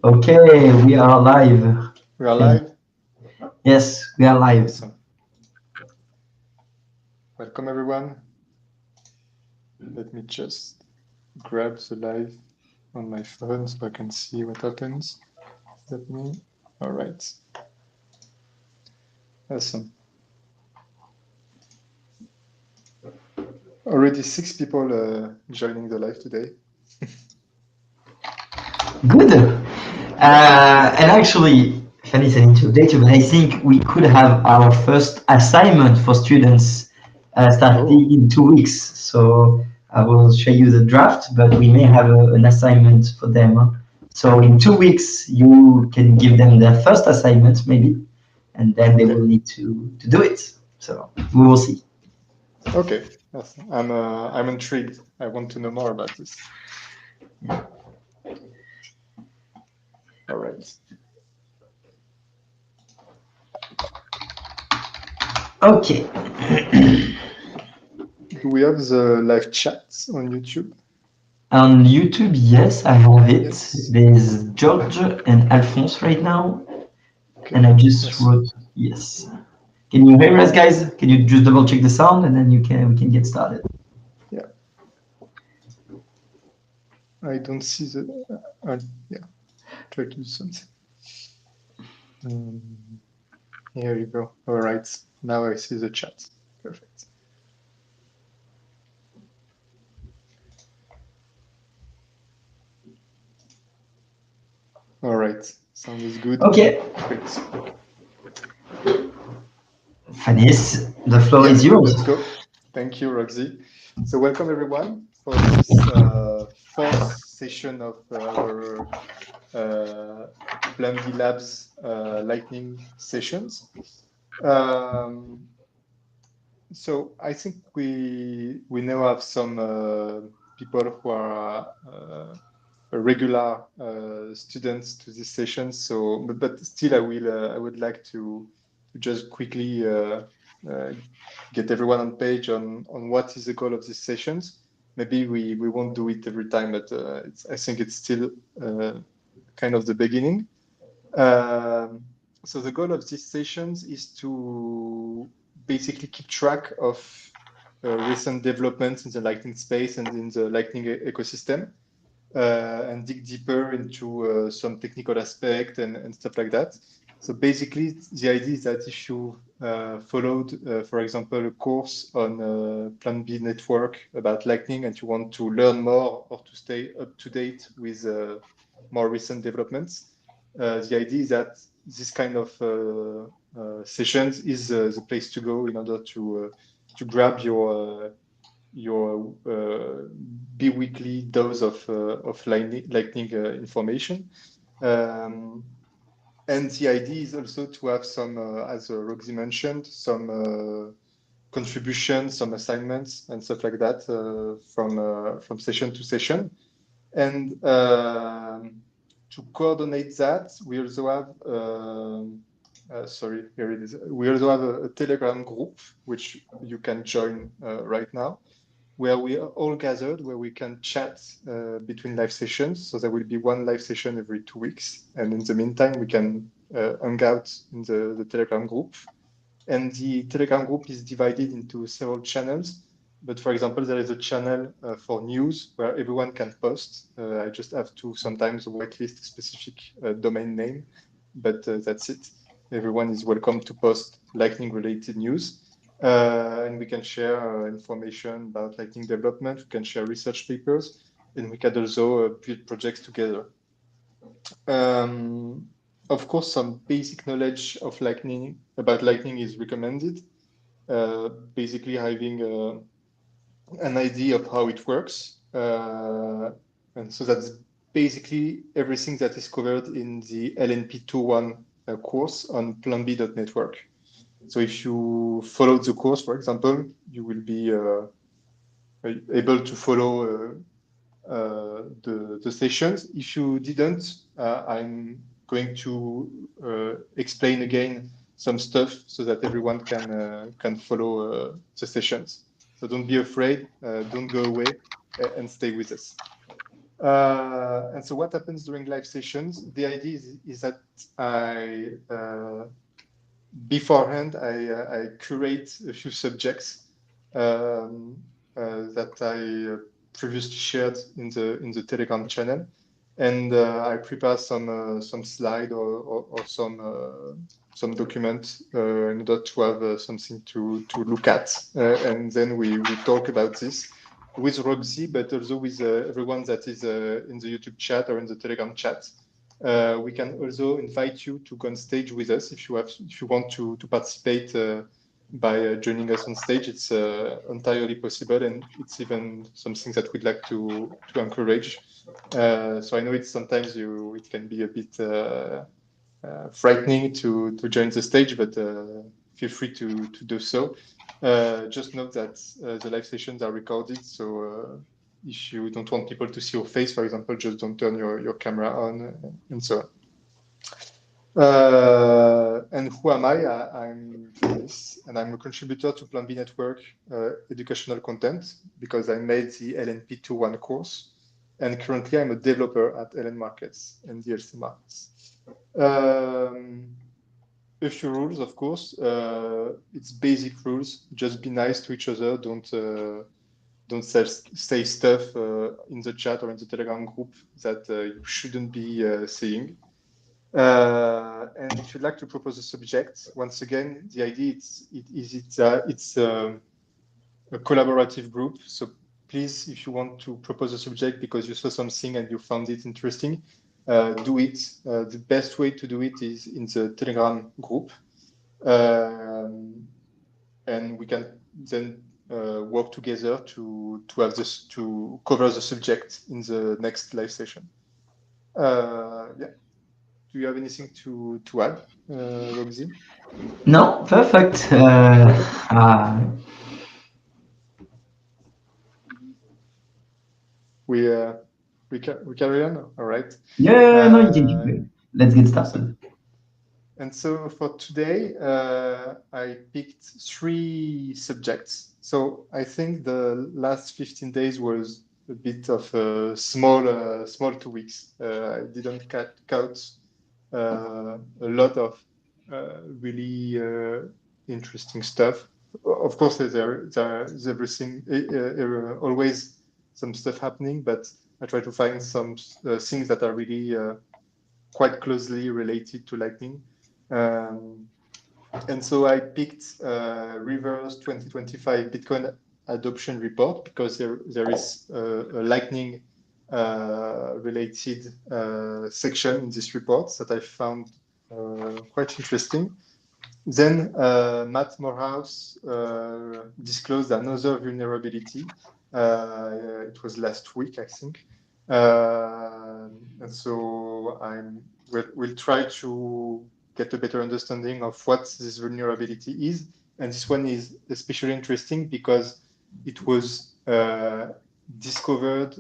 Okay, we are live. We are live. Yes, we are live. Awesome. Welcome, everyone. Let me just grab the live on my phone so I can see what happens. Is that me? All right. Awesome. Already 6 people joining the live today. Good. And actually, Fanis, I need to update you, but I think we could have our first assignment for students starting in 2 weeks. So I will show you the draft, but we may have an assignment for them. So in 2 weeks, you can give them their first assignment, maybe, and then they will need to do it. So we will see. Okay. Awesome. I'm intrigued. I want to know more about this. All right. Okay. Do we have the live chat on YouTube? On YouTube, yes, I have it. Yes. There's George and Alphonse right now. Okay. And I just wrote yes. Can you hear us, guys? Can you just double check the sound and then we can get started? Yeah. I don't see the. Yeah. Try to do something. Here you go. All right. Now I see the chat. Perfect. All right. Sound is good. Okay. Great. Fanis, the floor Yeah, is yours. let's go. Thank you, Rogzy. So welcome everyone for this fourth session of our Plan B Labs Lightning sessions. So I think we now have some people who are regular students to this session. So, but still, I would like to just quickly get everyone on page on what is the goal of these sessions. Maybe we won't do it every time, but I think it's still kind of the beginning. So the goal of these sessions is to basically keep track of recent developments in the Lightning space and in the Lightning ecosystem, and dig deeper into some technical aspect and stuff like that. So basically, the idea is that if you followed, for example, a course on Plan B network about Lightning and you want to learn more or to stay up to date with more recent developments, the idea is that this kind of sessions is the place to go in order to grab your bi-weekly dose of lightning information. And the idea is also to have some, as Rogzy mentioned, some contributions, some assignments and stuff like that from session to session. And to coordinate that, we also have, sorry, here it is. We also have a Telegram group, which you can join right now, where we are all gathered, where we can chat between live sessions. So there will be one live session every 2 weeks. And in the meantime, we can hang out in the Telegram group. And the Telegram group is divided into several channels. But for example, there is a channel for news where everyone can post. I just have to sometimes whitelist a specific domain name, but that's it. Everyone is welcome to post Lightning related news. And we can share information about Lightning development. We can share research papers, and we can also build projects together. Of course, some basic knowledge of Lightning about Lightning is recommended. Basically, having an idea of how it works, and so that's basically everything that is covered in the LNP 2.1 course on planb.network. So if you followed the course, for example, you will be able to follow the sessions. If you didn't, I'm going to explain again some stuff so that everyone can follow the sessions. So don't be afraid, don't go away, and stay with us. And so what happens during live sessions? The idea is that beforehand, I curate a few subjects that I previously shared in the Telegram channel, and I prepare some slide or some document in order to have something to look at, and then we talk about this with Rogzy, but also with everyone that is in the YouTube chat or in the Telegram chat. We can also invite you to go on stage with us if you want to participate by joining us on stage. It's entirely possible, and it's even something that we'd like to encourage. So I know it's sometimes it can be a bit frightening to join the stage, but feel free to do so. Just note that the live sessions are recorded, so if you don't want people to see your face, for example, just don't turn your camera on and so on. And who am I? I'm Fanis, and I'm a contributor to Plan B Network educational content because I made the LNP 2.1 course, and currently I'm a developer at LN Markets and DLC Markets. A few rules, of course. It's basic rules. Just be nice to each other. Don't say stuff in the chat or in the Telegram group that you shouldn't be saying. And if you'd like to propose a subject, once again, the idea it's a collaborative group. So please, if you want to propose a subject because you saw something and you found it interesting, do it. The best way to do it is in the Telegram group. And we can then work together to have this to cover the subject in the next live session. Yeah. Do you have anything to add, Rogzy? No, perfect. We carry on. All right. Yeah, no, you can keep it. Let's get started. Awesome. And so for today, I picked 3 subjects. So I think the last 15 days was a bit of a small 2 weeks. I didn't count a lot of really interesting stuff. Of course, there's everything, always some stuff happening, but I try to find some things that are really quite closely related to Lightning. And so I picked River's 2025 Bitcoin adoption report because there is a Lightning related section in this report that I found quite interesting. Then Matt Morehouse disclosed another vulnerability. It was last week, I think. And so we'll try to get a better understanding of what this vulnerability is. And this one is especially interesting because it was discovered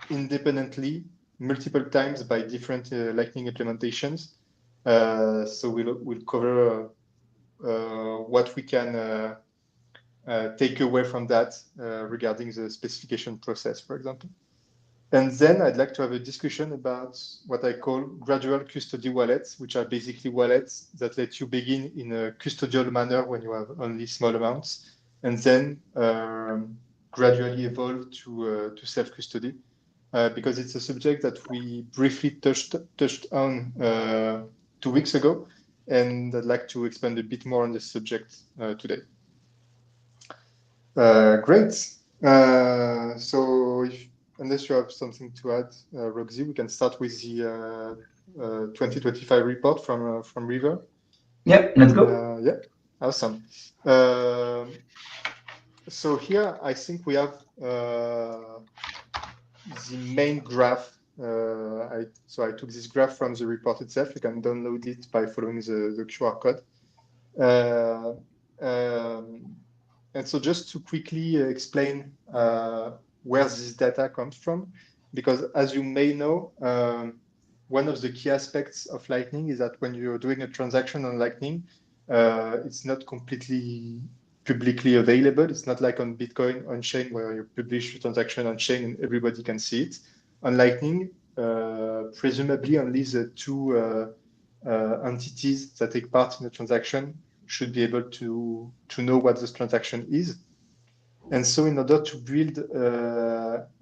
independently multiple times by different Lightning implementations. So we'll cover what we can take away from that regarding the specification process, for example. And then I'd like to have a discussion about what I call gradual custody wallets, which are basically wallets that let you begin in a custodial manner when you have only small amounts, and then gradually evolve to self-custody. Because it's a subject that we briefly touched on 2 weeks ago, and I'd like to expand a bit more on this subject today. Great. So unless you have something to add, Rogzy, we can start with the 2025 report from River. Yep, let's go. Yeah, awesome. So here, I think we have the main graph. So I took this graph from the report itself. You can download it by following the QR code. And so just to quickly explain where this data comes from, because as you may know, one of the key aspects of Lightning is that when you're doing a transaction on Lightning, it's not completely publicly available. It's not like on Bitcoin on chain where you publish a transaction on chain and everybody can see it. on Lightning, presumably only the two entities that take part in the transaction should be able to know what this transaction is. And so in order to build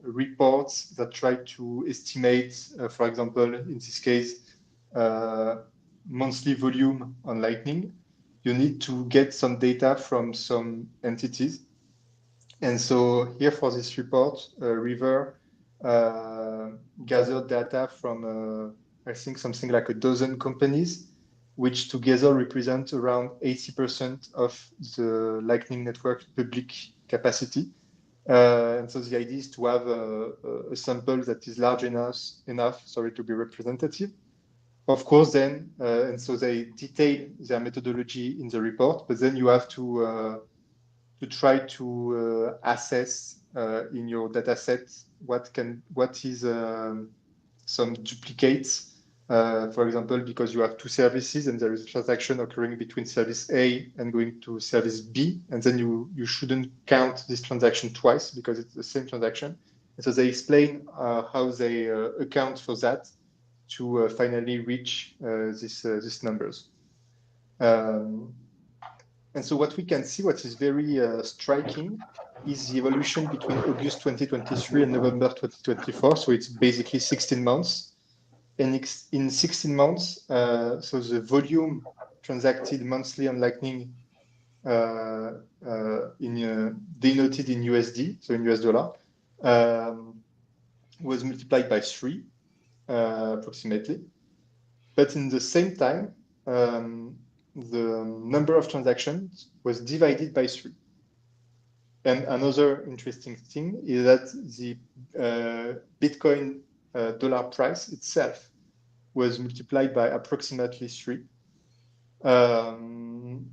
reports that try to estimate, for example, in this case, monthly volume on Lightning, you need to get some data from some entities. And so here for this report, River gathered data from, I think, something like a dozen companies, which together represent around 80% of the Lightning Network public capacity. And so the idea is to have a sample that is large enough, to be representative. Of course, then, and so they detail their methodology in the report, but then you have to try to assess in your data set what is some duplicates. For example, because you have two services and there is a transaction occurring between service A and going to service B, and then you shouldn't count this transaction twice because it's the same transaction. And so they explain how they account for that to finally reach these numbers. And so what we can see, what is very striking, is the evolution between August 2023 and November 2024. So it's basically 16 months. And in 16 months, so the volume transacted monthly on Lightning denoted in USD, so in US dollar, was multiplied by 3, approximately. But in the same time, the number of transactions was divided by 3. And another interesting thing is that the Bitcoin dollar price itself was multiplied by approximately 3. And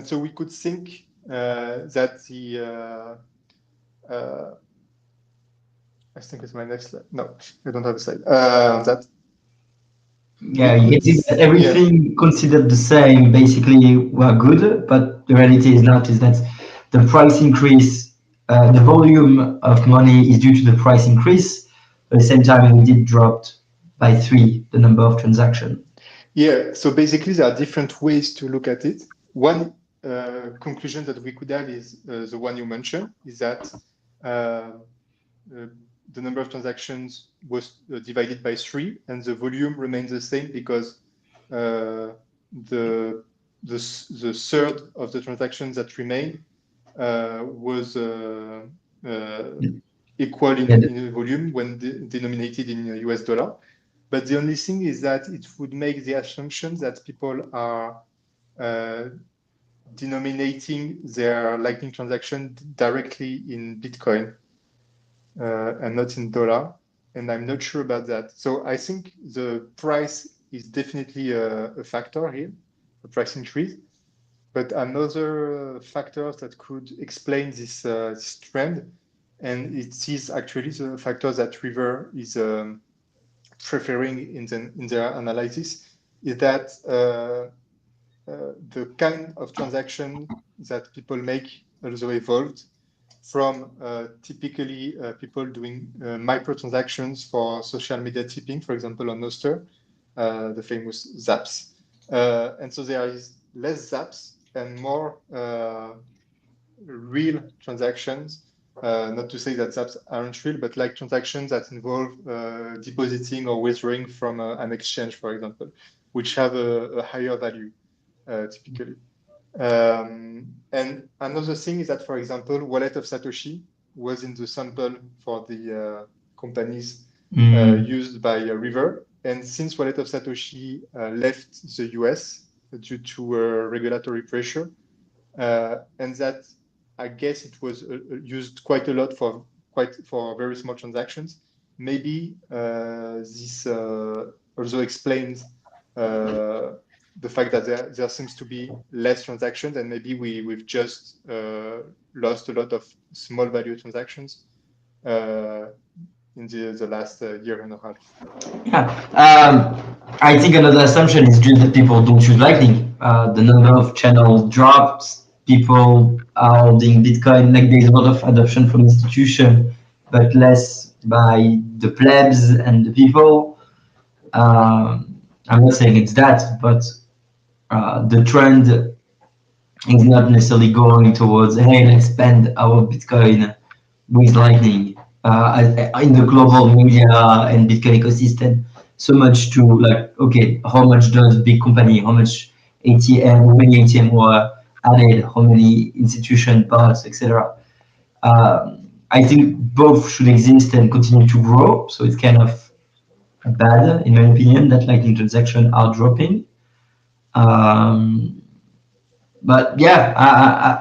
so we could think that the I think it's my next slide. No, I don't have a slide. Yeah, you can see that everything considered the same basically were good, but the reality is not, is that the price increase, the volume of money is due to the price increase. At the same time, we did drop by 3 the number of transactions. Yeah, so basically there are different ways to look at it. One conclusion that we could have is the one you mentioned, is that the number of transactions was divided by 3 and the volume remains the same because the third of the transactions that remained was equal in volume when denominated in US dollar. But the only thing is that it would make the assumption that people are denominating their Lightning transaction directly in Bitcoin and not in dollar. And I'm not sure about that. So I think the price is definitely a factor here, the price increase. But another factor that could explain this trend, and it is actually the factor that River is preferring in their analysis, is that the kind of transaction that people make also evolved from typically people doing microtransactions for social media tipping, for example, on Nostr, the famous zaps. And so there is less zaps and more real transactions. Not to say that zaps aren't real, but like transactions that involve depositing or withdrawing from an exchange, for example, which have a higher value typically. And another thing is that, for example, Wallet of Satoshi was in the sample for the companies used by River. And since Wallet of Satoshi left the US due to regulatory pressure, and that I guess it was used quite a lot for very small transactions, maybe this also explains the fact that there seems to be less transactions, and maybe we've just lost a lot of small value transactions in the last year and a half. Yeah, I think another assumption is just that people don't use Lightning. The number of channels drops, people are holding Bitcoin, like there's a lot of adoption from institution, but less by the plebs and the people. I'm not saying it's that, but the trend is not necessarily going towards, hey, let's spend our Bitcoin with Lightning in the global media and Bitcoin ecosystem. So much to like, okay, how much does big company, how much ATM, how many ATM were added, how many institution parts, etc. I think both should exist and continue to grow. So it's kind of bad, in my opinion, that Lightning transactions are dropping. But yeah,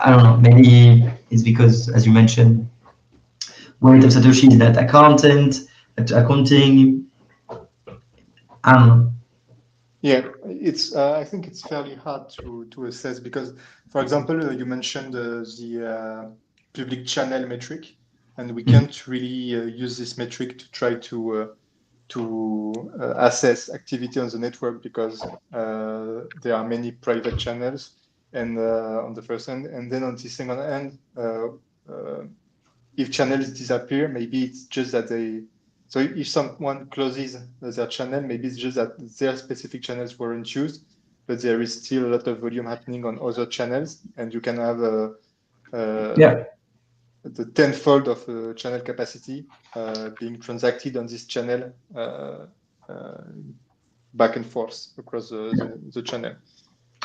I don't know. Maybe it's because, as you mentioned, weight of Satoshi is that accounting. I don't know. Yeah, it's. I think it's fairly hard to assess because, for example, you mentioned the public channel metric, and we can't really use this metric to try to assess activity on the network because there are many private channels, and on the first end, and then on the second end, if channels disappear, maybe it's just that they. So if someone closes their channel, maybe it's just that their specific channels weren't used, but there is still a lot of volume happening on other channels, and you can have the tenfold of channel capacity being transacted on this channel back and forth across the channel.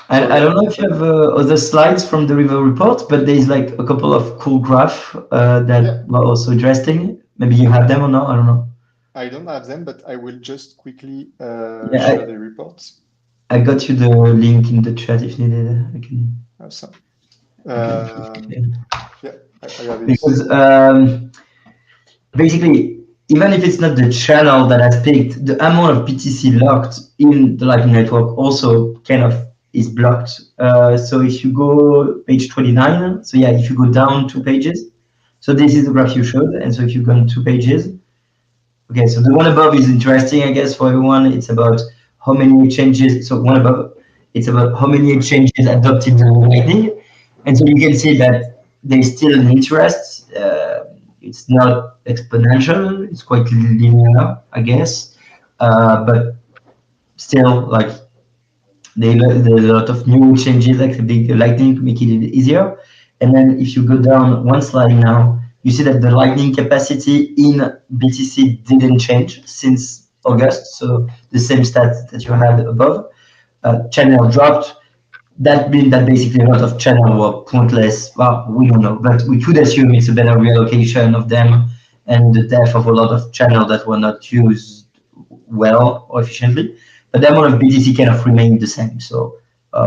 I don't know if you have other slides from the River report, but there's like a couple of cool graphs that were also interesting. Maybe you have them or not, I don't know. I don't have them, but I will just quickly share the reports. I got you the link in the chat if needed. I can. Awesome. Yeah, I have it. Because basically, even if it's not the channel that has picked, the amount of BTC locked in the Lightning Network also kind of is blocked. So if you go page 29, so yeah, if you go down 2 pages, so this is the graph you showed, and so if you go on 2 pages, okay, so the one above is interesting, I guess, for everyone. It's about how many changes, so one above, it's about how many changes adopted the Lightning, and so you can see that there's still an interest. It's not exponential, it's quite linear, I guess, but still, like, there's a lot of new changes, like the big Lightning to make it easier. And then if you go down one slide now, you see that the Lightning capacity in BTC didn't change since August. So the same stats that you had above. Channel dropped. That means that basically a lot of channel were pointless. Well, we don't know, but we could assume it's a better reallocation of them and the death of a lot of channel that were not used well or efficiently. But the amount of BTC kind of remained the same. So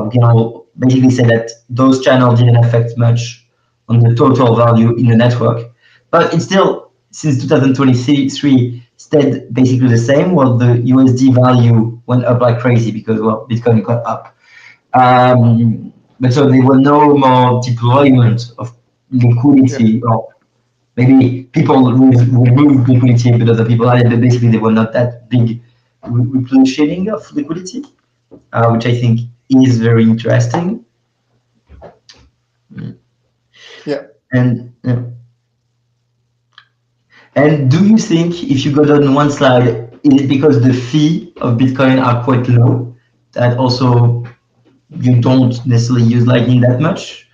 we can all basically say that those channels didn't affect much on the total value in the network. But it's still, since 2023, stayed basically the same, while the USD value went up like crazy because, well, Bitcoin got up. But so there were no more deployment of liquidity, or maybe people removed liquidity, but other people added, but basically they were not that big replenishing of liquidity, which I think is very interesting. Yeah. And do you think, if you go down one slide, is it because the fee of Bitcoin are quite low, that also you don't necessarily use Lightning that much?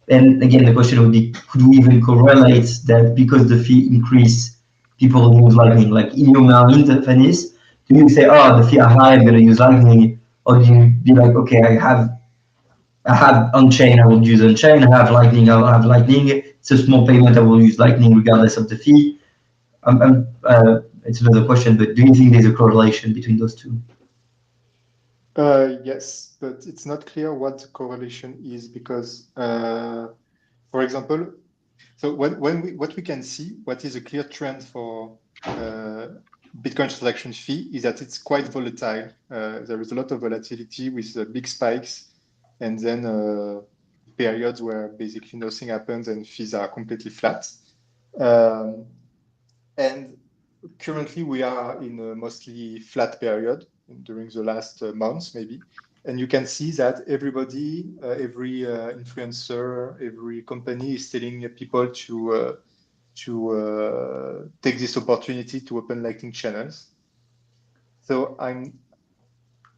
And again, the question would be, could we even correlate that because the fee increase, people use Lightning? Like in your mind, Fanis, do you say, oh, the fee are high, I'm going to use Lightning? Or do you be like, okay, I have on-chain, I will use on-chain, I have Lightning, I'll have Lightning. It's a small payment, I will use Lightning regardless of the fee. It's another question, but do you think there's a correlation between those two? Yes, but it's not clear what the correlation is because, for example, so what we can see, what is a clear trend for Bitcoin transaction fee is that it's quite volatile. There is a lot of volatility with big spikes and then periods where basically nothing happens and fees are completely flat. And currently we are in a mostly flat period during the last months, maybe. And you can see that every influencer, every company is telling people to to take this opportunity to open Lightning channels. So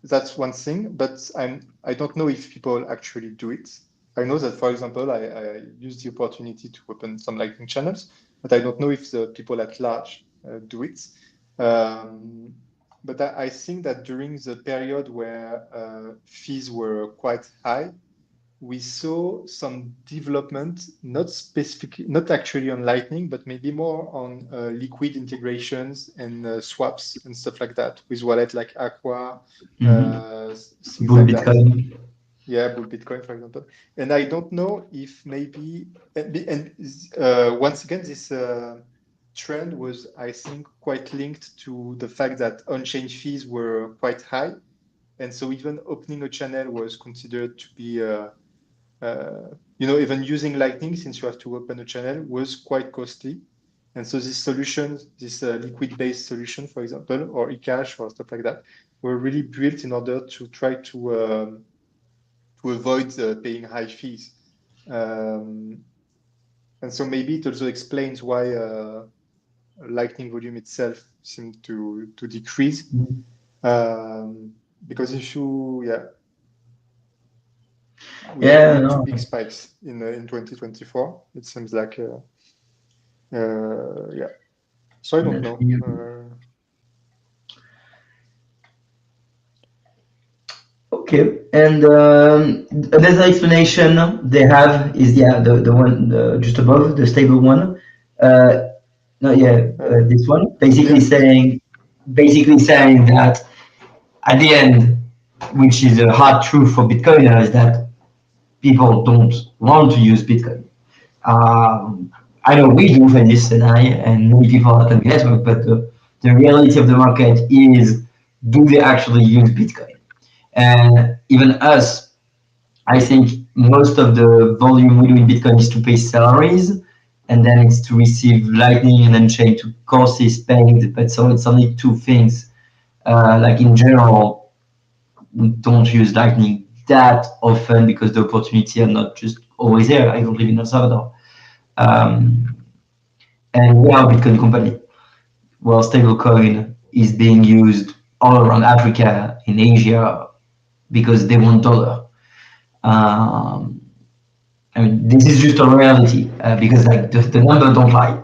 that's one thing, but I don't know if people actually do it. I know that, for example, I use the opportunity to open some Lightning channels, but I don't know if the people at large do it. But I think that during the period where fees were quite high, we saw some development, not actually on Lightning, but maybe more on liquid integrations and swaps and stuff like that with wallet like Aqua, things Bull like Bitcoin. that. Yeah, Bull Bitcoin, for example. And I don't know if maybe, once again, this trend was, I think, quite linked to the fact that on-chain fees were quite high. And so even opening a channel was considered to be even using Lightning, since you have to open a channel, was quite costly. And so these solutions, this liquid-based solution, for example, or eCash or stuff like that, were really built in order to try to avoid paying high fees. And so maybe it also explains why Lightning volume itself seemed to decrease. Because if you, we had really two big spikes in 2024. It seems like, So I don't know. Okay, and another explanation they have is the one just above the stable one. This one basically saying that at the end, which is a hard truth for Bitcoiners, that people don't want to use Bitcoin. I know we do, Fanis and I, and many people at the network, but the reality of the market is, do they actually use Bitcoin? And even us, I think most of the volume we do in Bitcoin is to pay salaries, and then it's to receive Lightning and then chain to courses paid. But so it's only two things. Like in general, we don't use Lightning that often because the opportunity are not just always there. I don't live in El Salvador. And we are a Bitcoin company. Well, stablecoin is being used all around Africa, in Asia, because they want dollar. I mean, this is just a reality because like the numbers don't lie,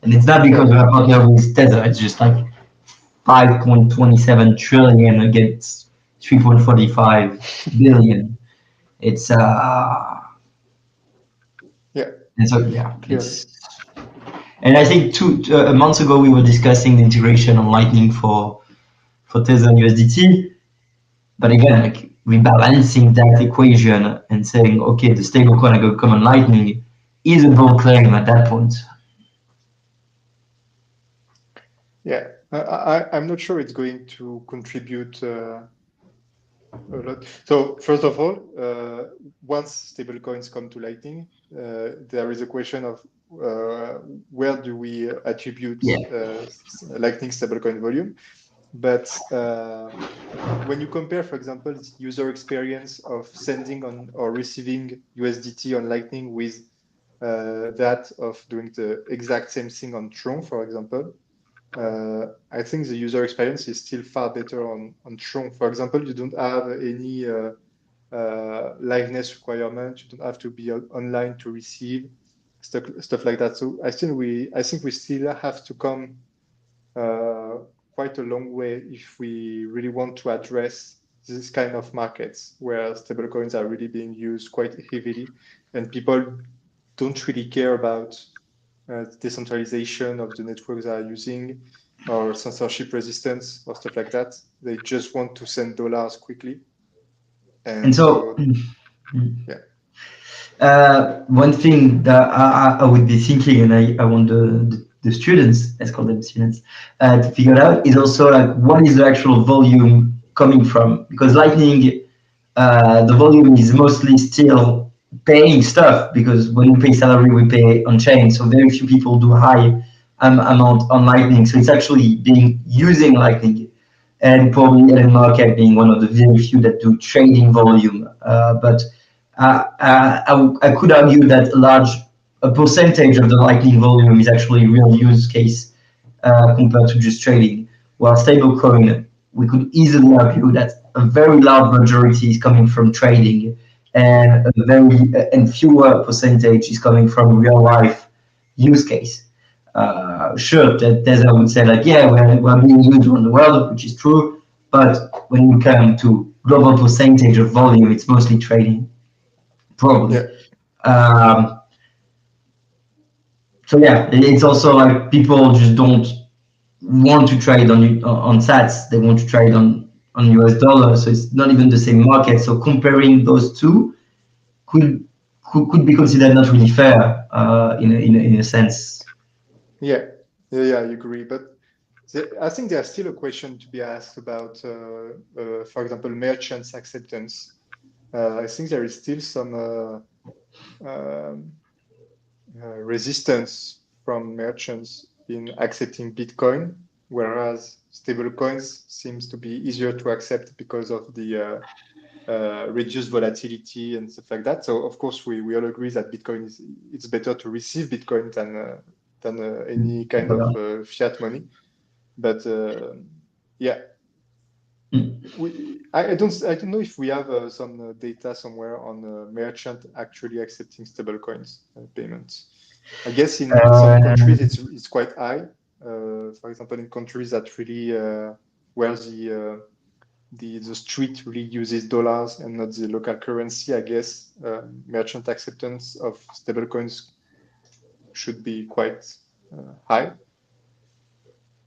and it's not because we're partnered with Tether. It's just like 5.27 trillion against 3.45 billion. It's And so it's. And I think a month ago we were discussing the integration on Lightning for Tether and USDT, but again, like rebalancing that equation and saying, okay, the stablecoin going to come on Lightning is a bold claim at that point. Yeah, I'm not sure it's going to contribute a lot. So first of all, once stablecoins come to Lightning, there is a question of where do we attribute Lightning stablecoin volume? But when you compare, for example, the user experience of sending on or receiving USDT on Lightning with that of doing the exact same thing on Tron, for example, I think the user experience is still far better on Tron. For example, you don't have any liveness requirement. You don't have to be online to receive stuff like that. So I think we still have to come quite a long way if we really want to address this kind of markets where stablecoins are really being used quite heavily, and people don't really care about decentralization of the networks they are using or censorship resistance or stuff like that. They just want to send dollars quickly. And so one thing that I would be thinking, and I want the students, let's call them students, to figure out is also like what is the actual volume coming from? Because Lightning, the volume is mostly still paying stuff, because when we pay salary, we pay on chain. So very few people do high amount on Lightning. So it's actually using Lightning, and probably Ellen Market being one of the very few that do trading volume. But I could argue that a large a percentage of the Lightning volume is actually real use case compared to just trading. While stablecoin, we could easily argue that a very large majority is coming from trading, and fewer percentage is coming from real life use case. Sure, that Tether would say like, yeah, we're being used around the world, which is true, but when you come to global percentage of volume, it's mostly trading, probably. Yeah. So yeah, it's also like people just don't want to trade on sats. They want to trade on US dollars. So it's not even the same market. So comparing those two could be considered not really fair in a sense. Yeah, I agree. But I think there's still a question to be asked about, for example, merchants' acceptance. I think there is still some resistance from merchants in accepting Bitcoin, whereas stable coins seems to be easier to accept because of the reduced volatility and stuff like that. So of course we all agree that Bitcoin it's better to receive Bitcoin than any kind of fiat money. But yeah, I don't know if we have some data somewhere on merchant actually accepting stablecoins payments. I guess in some countries it's quite high. For example, in countries that really where the street really uses dollars and not the local currency, I guess merchant acceptance of stablecoins should be quite high.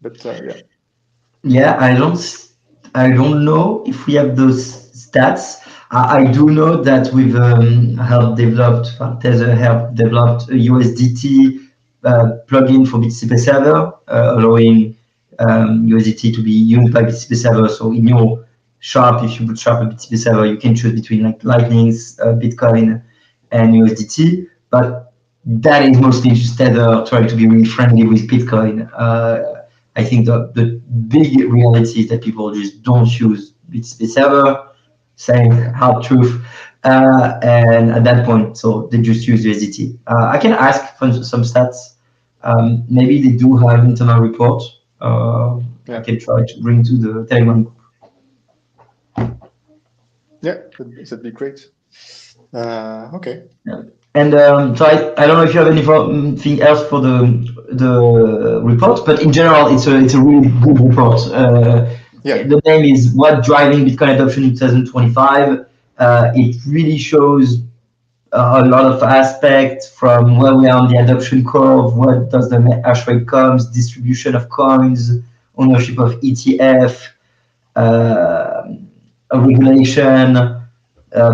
But yeah. Yeah, I don't know if we have those stats. I do know that we've Tether helped developed a USDT plugin for BTC server, allowing USDT to be used by BTC server. So in your shop, if you would shop a BTC server, you can choose between like Lightning's, Bitcoin, and USDT. But that is mostly just Tether trying to be really friendly with Bitcoin. I think the big reality is that people just don't use BTC server, saying hard truth, and at that point, so they just use USDT. I can ask for some stats. Maybe they do have internal report. I can try to bring to the Telegram group. Yeah, that'd be great. Okay. Yeah. And so I don't know if you have anything else for the report, but in general, it's a really good report. The name is "What Driving Bitcoin Adoption in 2025." It really shows a lot of aspects from where we are on the adoption curve, what does the hash rate comes, distribution of coins, ownership of ETF, regulation,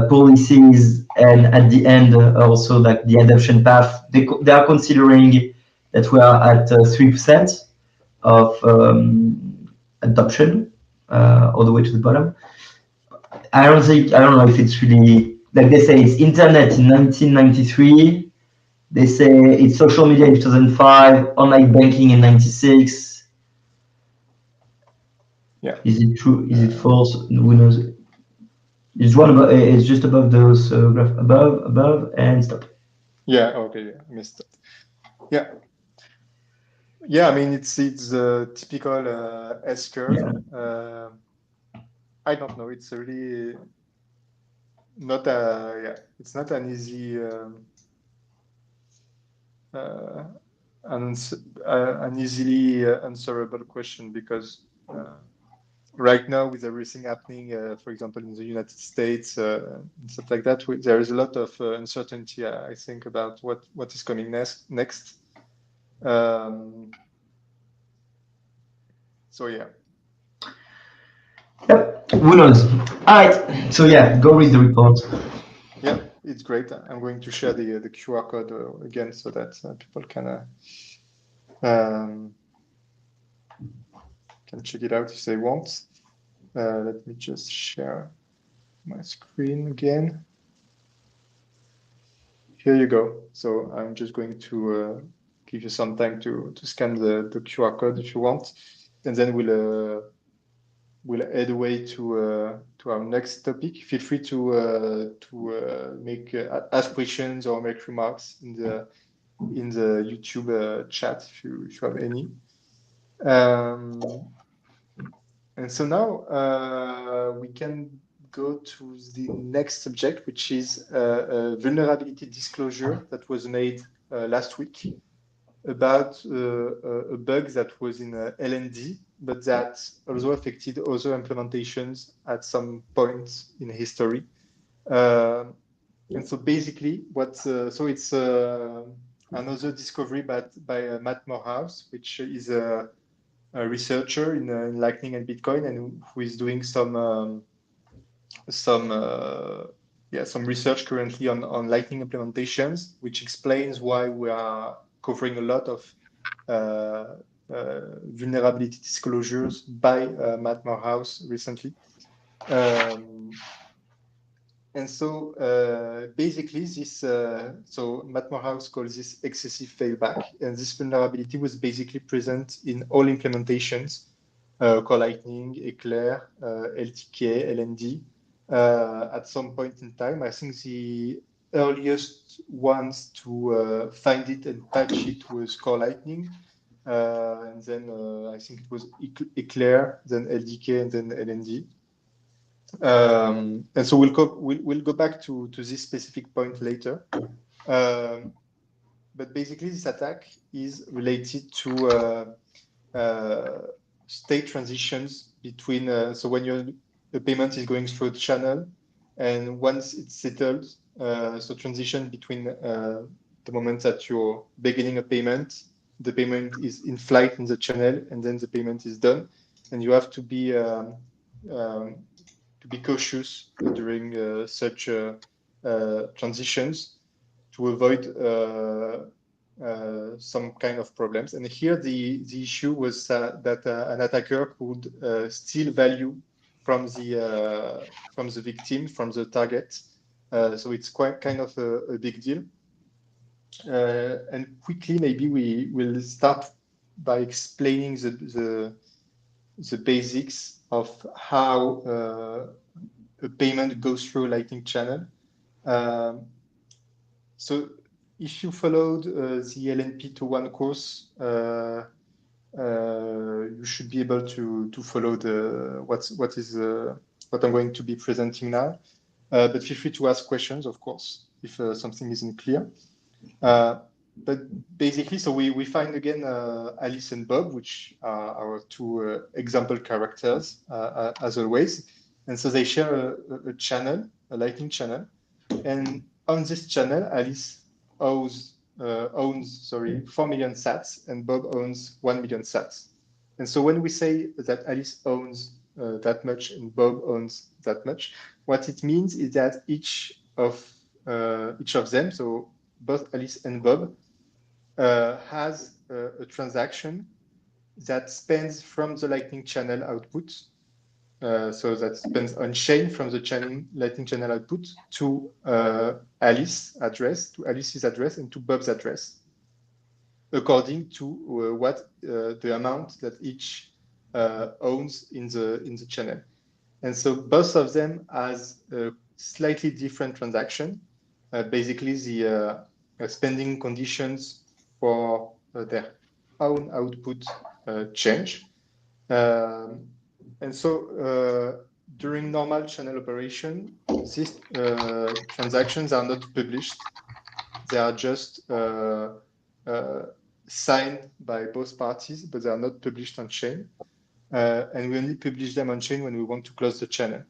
policies, and at the end also like the adoption path. They are considering that we are at 3% of adoption all the way to the bottom. I don't know if it's really like they say it's internet in 1993. They say it's social media in 2005, online banking in 96. Yeah. Is it true? Is it false? Who knows? It's one above. It's just above those graph above, and stop. Yeah. Okay. I missed it. Yeah. Yeah. I mean, it's a typical S curve. Yeah. I don't know. It's really not a. Yeah. It's not an easy. An easily answerable question because right now with everything happening, for example, in the United States and stuff like that, there is a lot of uncertainty, I think, about what is coming next. So yeah. Yep. Who knows? All right. So yeah, go read the report. Yeah, it's great. I'm going to share the QR code again so that people can check it out if they want. Let me just share my screen again. Here you go. So I'm just going to give you some time to scan the QR code if you want, and then we'll head away to our next topic. Feel free to make ask questions or make remarks in in the YouTube chat if you have any. And so now we can go to the next subject, which is a vulnerability disclosure that was made last week about a bug that was in LND, but that also affected other implementations at some point in history. And so basically, so it's another discovery by Matt Morehouse, which is a researcher in Lightning and Bitcoin, and who is doing some research currently on Lightning implementations, which explains why we are covering a lot of vulnerability disclosures by Matt Morehouse recently. And so basically this, so Matt Morehouse calls this excessive failback, and this vulnerability was basically present in all implementations, Core Lightning, Eclair, LTK, LND, at some point in time. I think the earliest ones to find it and patch it was Core Lightning, and then I think it was Eclair, then LDK, and then LND. And so we'll go back to this specific point later. But basically, this attack is related to state transitions between. So when the payment is going through the channel, and once it's settled, so transition between the moment that you're beginning a payment, the payment is in flight in the channel, and then the payment is done, and you have to be cautious during such transitions to avoid some kind of problems. And here the issue was that an attacker could steal value from the victim, from the target. So it's quite kind of a big deal. And quickly, maybe we will start by explaining the basics of how a payment goes through a Lightning channel. So if you followed the LNP2.1 course, you should be able to follow what I'm going to be presenting now. But feel free to ask questions, of course, if something isn't clear. But basically, so we find again Alice and Bob, which are our two example characters, as always. And so they share a channel, a Lightning channel. And on this channel, Alice owns 4 million sats, and Bob owns 1 million sats. And so when we say that Alice owns that much and Bob owns that much, what it means is that each of them, so both Alice and Bob, has a transaction that spends from the Lightning channel output. So that spends on chain from the Lightning channel output to Alice's address and to Bob's address, according to what the amount that each owns in the channel. And so both of them has a slightly different transaction. Basically, the spending conditions for their own output change. And so during normal channel operation, these transactions are not published. They are just signed by both parties, but they are not published on chain. And we only publish them on chain when we want to close the channel.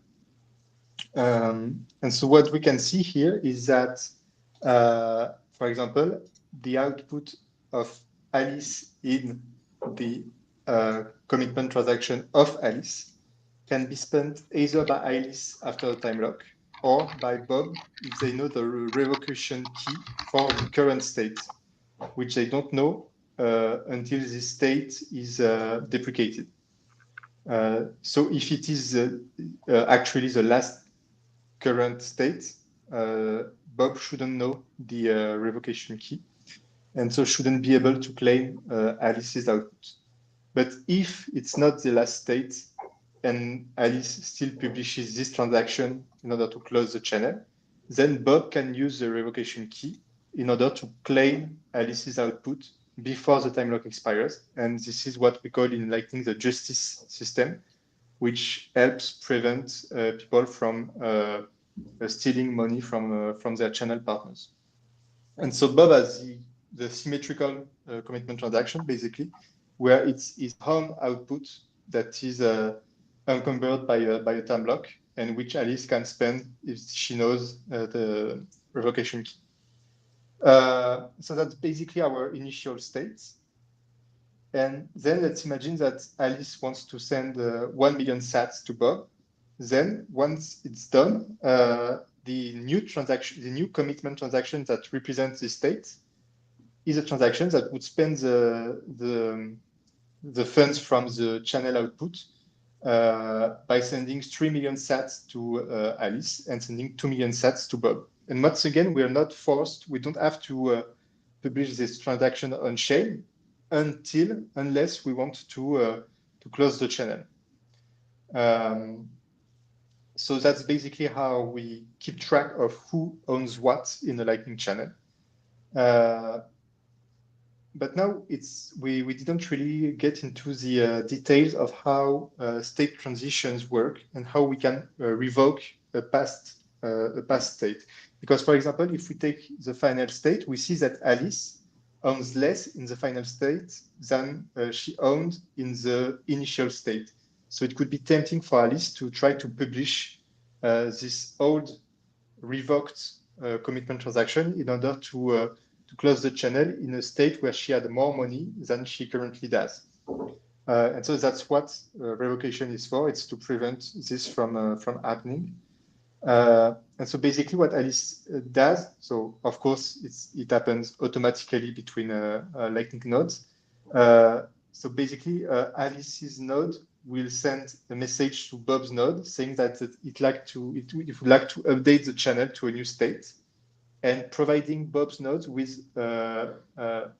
And so what we can see here is that, for example, the output of Alice in the commitment transaction of Alice can be spent either by Alice after a time lock or by Bob if they know the revocation key for the current state, which they don't know until this state is deprecated. So if it is actually the last current state, Bob shouldn't know the revocation key, and so shouldn't be able to claim Alice's output. But if it's not the last state and Alice still publishes this transaction in order to close the channel, then Bob can use the revocation key in order to claim Alice's output before the time lock expires. And this is what we call in Lightning the justice system, which helps prevent people from stealing money from their channel partners. And so Bob has the symmetrical commitment transaction, basically, where it's his own output that is encumbered by a time lock, and which Alice can spend if she knows the revocation key. So that's basically our initial state. And then let's imagine that Alice wants to send 1 million sats to Bob. Then once it's done, the new commitment transaction that represents the state is a transaction that would spend the funds from the channel output by sending 3 million sats to Alice and sending 2 million sats to Bob. And once again, we are not forced, we don't have to publish this transaction on chain unless we want to close the channel. So that's basically how we keep track of who owns what in the Lightning channel. But now we didn't really get into the details of how state transitions work and how we can revoke a past state. Because, for example, if we take the final state, we see that Alice owns less in the final state than she owned in the initial state. So it could be tempting for Alice to try to publish this old revoked commitment transaction in order to close the channel in a state where she had more money than she currently does. And so that's what revocation is for. It's to prevent this from happening. And so basically what Alice does, so of course it happens automatically between Lightning nodes. So basically Alice's node will send a message to Bob's node saying that it would like to update the channel to a new state, and providing Bob's node with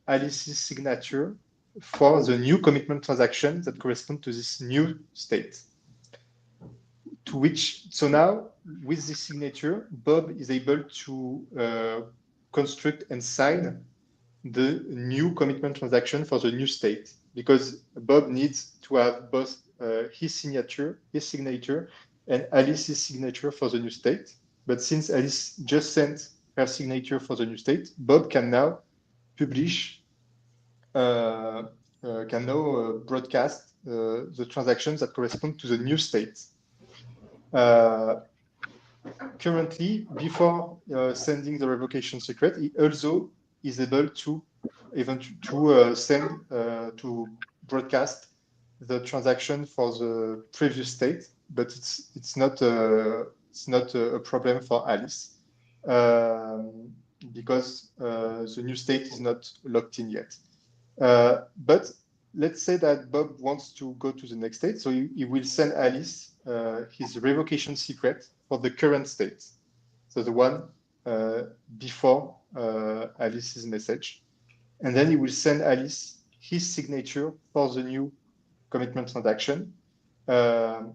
Alice's signature for the new commitment transaction that correspond to this new state. To which, so now with this signature, Bob is able to construct and sign the new commitment transaction for the new state, because Bob needs to have both his signature, and Alice's signature for the new state. But since Alice just sent her signature for the new state, Bob can now publish, broadcast the transactions that correspond to the new state. Currently, before sending the revocation secret, he also is able to to broadcast the transaction for the previous state, but it's not a problem for Alice because the new state is not locked in yet. But let's say that Bob wants to go to the next state, so he will send Alice his revocation secret for the current state, so the one before Alice's message, and then he will send Alice his signature for the new commitment transaction, to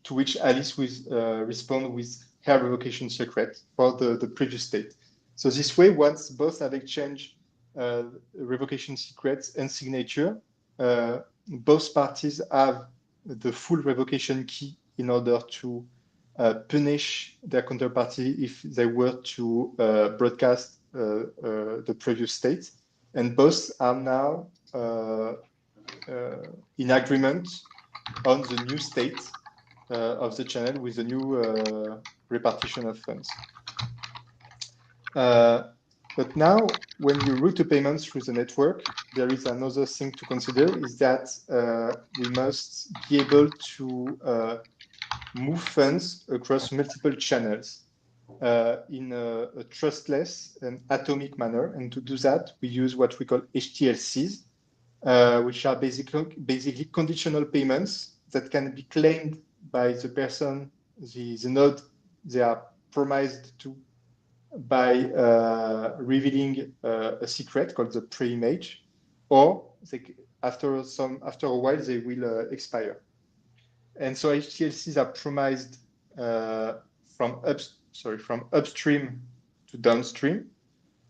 which Alice will respond with her revocation secret for the previous state. So this way, once both have exchanged revocation secrets and signature, both parties have the full revocation key in order to punish their counterparty if they were to broadcast the previous state. And both are now in agreement on the new state of the channel with the new repartition of funds. But now, when you route a payment through the network, there is another thing to consider, is that we must be able to move funds across multiple channels in a trustless and atomic manner. And to do that, we use what we call HTLCs, which are basically conditional payments that can be claimed by the person, the node they are promised to, by revealing a secret called the preimage, or after a while they will expire. And so HTLCs are promised from upstream downstream,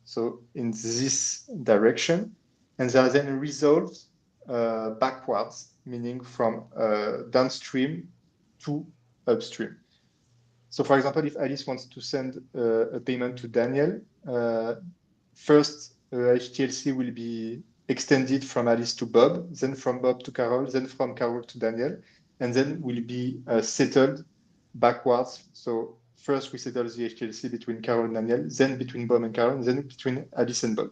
so in this direction, and they are then resolved backwards, meaning from downstream to upstream. So for example, if Alice wants to send a payment to Daniel, first HTLC will be extended from Alice to Bob, then from Bob to Carol, then from Carol to Daniel, and then will be settled backwards. So first we settle the HTLC between Carol and Daniel, then between Bob and Carol, and then between Alice and Bob.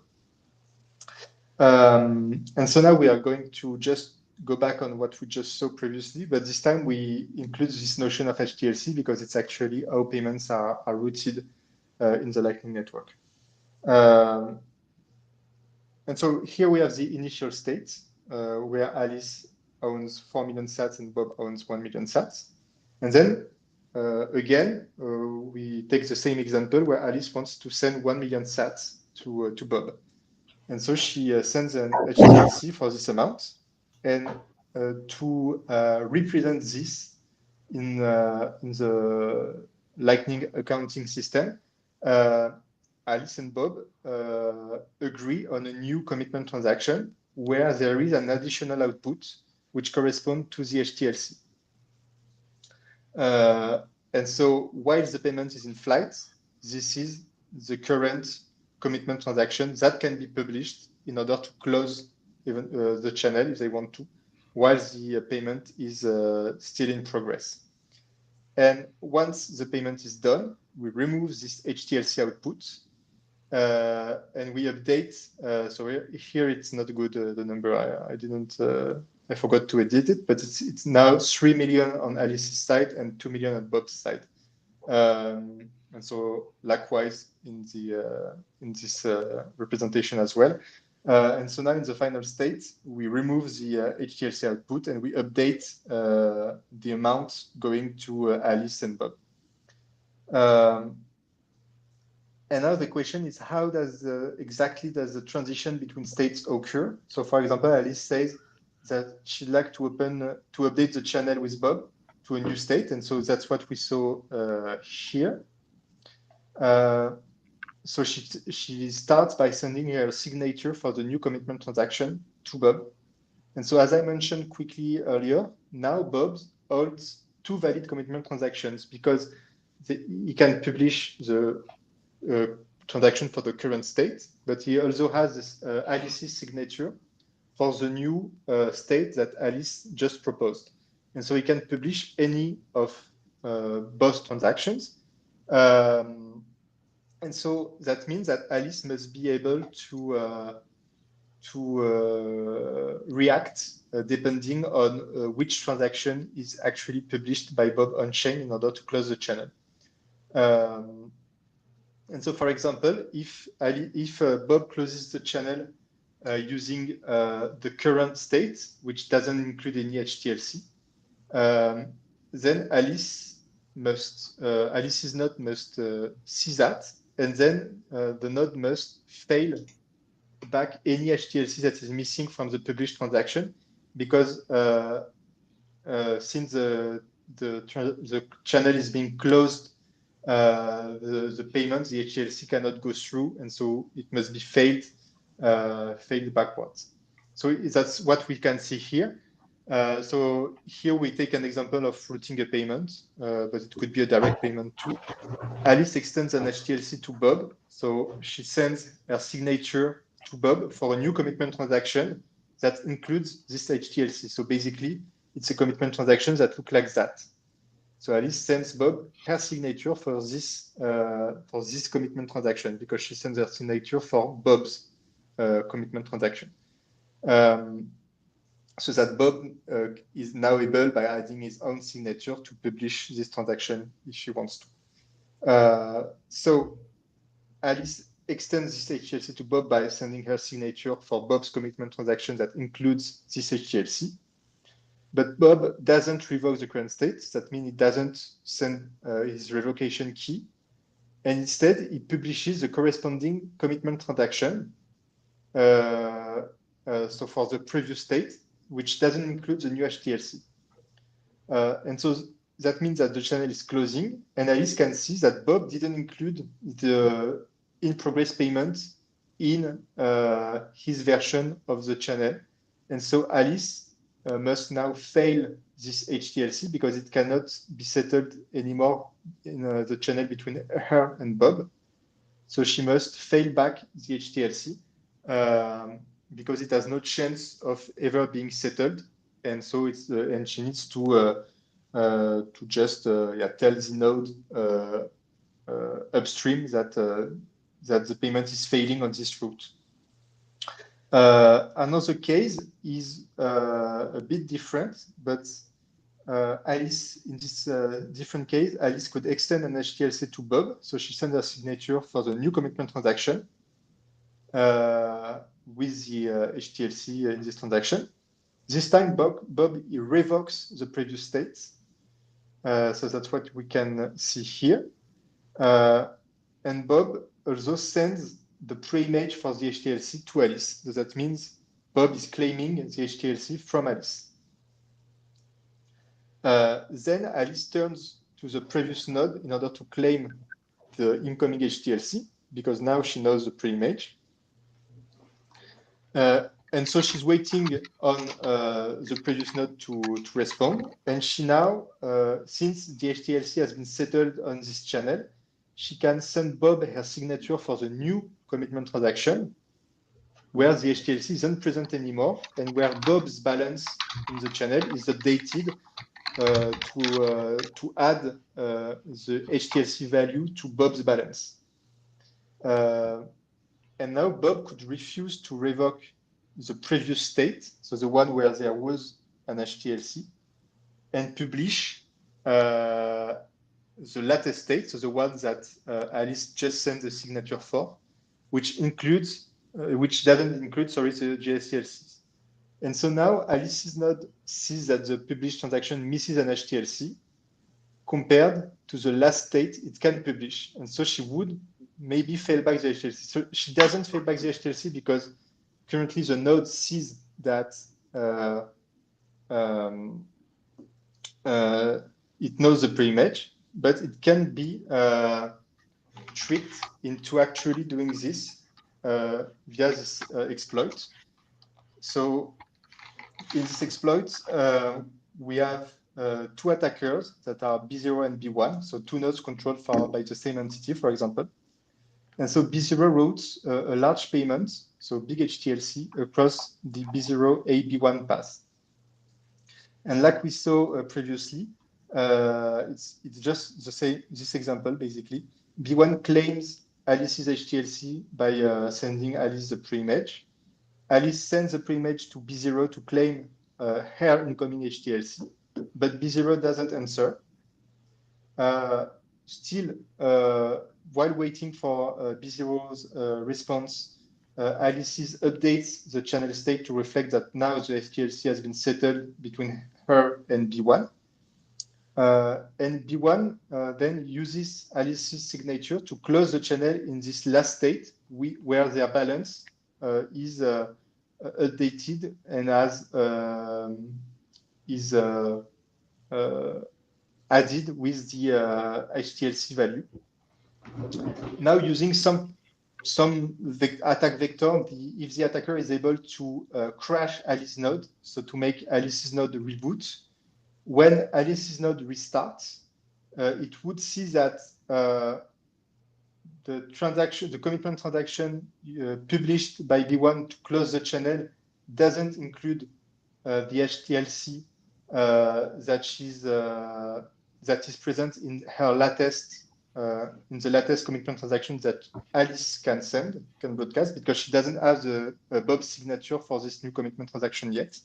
And so now we are going to just go back on what we just saw previously, but this time we include this notion of HTLC because it's actually how payments are routed in the Lightning Network. And so here we have the initial state where Alice owns 4 million sats and Bob owns 1 million sats. And then again, we take the same example where Alice wants to send 1 million sats to Bob. And so she sends an HTLC for this amount. And to represent this in the Lightning accounting system, Alice and Bob agree on a new commitment transaction where there is an additional output which corresponds to the HTLC. And so while the payment is in flight, this is the current commitment transaction that can be published in order to close even the channel if they want to, while the payment is still in progress. And once the payment is done, we remove this HTLC output and we update. So here it's not good, the number. I forgot to edit it, but it's now 3 million on Alice's side and 2 million on Bob's side. And so likewise in this representation as well. And so now in the final state, we remove the HTLC output and we update the amount going to Alice and Bob. And now the question is, how does exactly does the transition between states occur? So for example, Alice says that she'd like to update the channel with Bob to a new state. And so that's what we saw here. So she starts by sending her signature for the new commitment transaction to Bob. And so as I mentioned quickly earlier, now Bob holds 2 valid commitment transactions because he can publish the transaction for the current state, but he also has this, Alice's signature for the new state that Alice just proposed. And so he can publish any of both transactions. And so that means that Alice must be able to react depending on which transaction is actually published by Bob on chain in order to close the channel. And so, for example, if Bob closes the channel using the current state, which doesn't include any HTLC, then Alice's node must see that, and then the node must fail back any HTLC that is missing from the published transaction, because since the channel is being closed, the payment, the HTLC cannot go through, and so it must be failed backwards. So that's what we can see here. So here we take an example of routing a payment, but it could be a direct payment too. Alice extends an HTLC to Bob, so she sends her signature to Bob for a new commitment transaction that includes this HTLC. So basically, it's a commitment transaction that looks like that. So Alice sends Bob her signature for this commitment transaction because she sends her signature for Bob's commitment transaction. So that Bob is now able, by adding his own signature, to publish this transaction if she wants to. So Alice extends this HTLC to Bob by sending her signature for Bob's commitment transaction that includes this HTLC. But Bob doesn't revoke the current state. That means he doesn't send his revocation key. And instead, he publishes the corresponding commitment transaction. So for the previous state, which doesn't include the new HTLC. And so that means that the channel is closing, and Alice can see that Bob didn't include the in-progress payment in his version of the channel. And so Alice must now fail this HTLC because it cannot be settled anymore in the channel between her and Bob. So she must fail back the HTLC because it has no chance of ever being settled. And so it's and she needs to just tell the node upstream that that the payment is failing on this route. Another case is a bit different, but Alice, in this different case, Alice could extend an HTLC to Bob, so she sends her signature for the new commitment transaction with the HTLC in this transaction. This time, Bob revokes the previous state. So that's what we can see here. And Bob also sends the preimage for the HTLC to Alice. So that means Bob is claiming the HTLC from Alice. Then Alice turns to the previous node in order to claim the incoming HTLC, because now she knows the preimage. And so she's waiting on the previous node to respond. And she now, since the HTLC has been settled on this channel, she can send Bob her signature for the new commitment transaction, where the HTLC isn't present anymore, and where Bob's balance in the channel is updated to add the HTLC value to Bob's balance. And now Bob could refuse to revoke the previous state, so the one where there was an HTLC, and publish the latest state, so the one that Alice just sent the signature for, which includes, which doesn't include, sorry, the JSTLCs. And so now Alice's node sees that the published transaction misses an HTLC compared to the last state it can publish. And so she would maybe fail back the HTLC. So she doesn't fail back the HTLC because currently the node sees that it knows the preimage, but it can be tricked into actually doing this via this exploit. So in this exploit, we have two attackers that are B0 and B1, so two nodes controlled by the same entity, for example. And so B0 routes a large payment, so big HTLC, across the B0 AB1 path. And like we saw previously, it's just the same, this example, basically. B1 claims Alice's HTLC by sending Alice the preimage. Alice sends the preimage to B0 to claim her incoming HTLC, but B0 doesn't answer. Still, while waiting for B0's response, Alice's updates the channel state to reflect that now the HTLC has been settled between her and B1. And B1 then uses Alice's signature to close the channel in this last state where their balance is updated and is added with the HTLC value. Now using some attack vector, if the attacker is able to crash Alice's node, so to make Alice's node reboot, when Alice's node restarts, it would see that the commitment transaction published by B1 to close the channel doesn't include the HTLC that is present in her latest in the latest commitment transaction that Alice can broadcast, because she doesn't have the Bob signature for this new commitment transaction yet.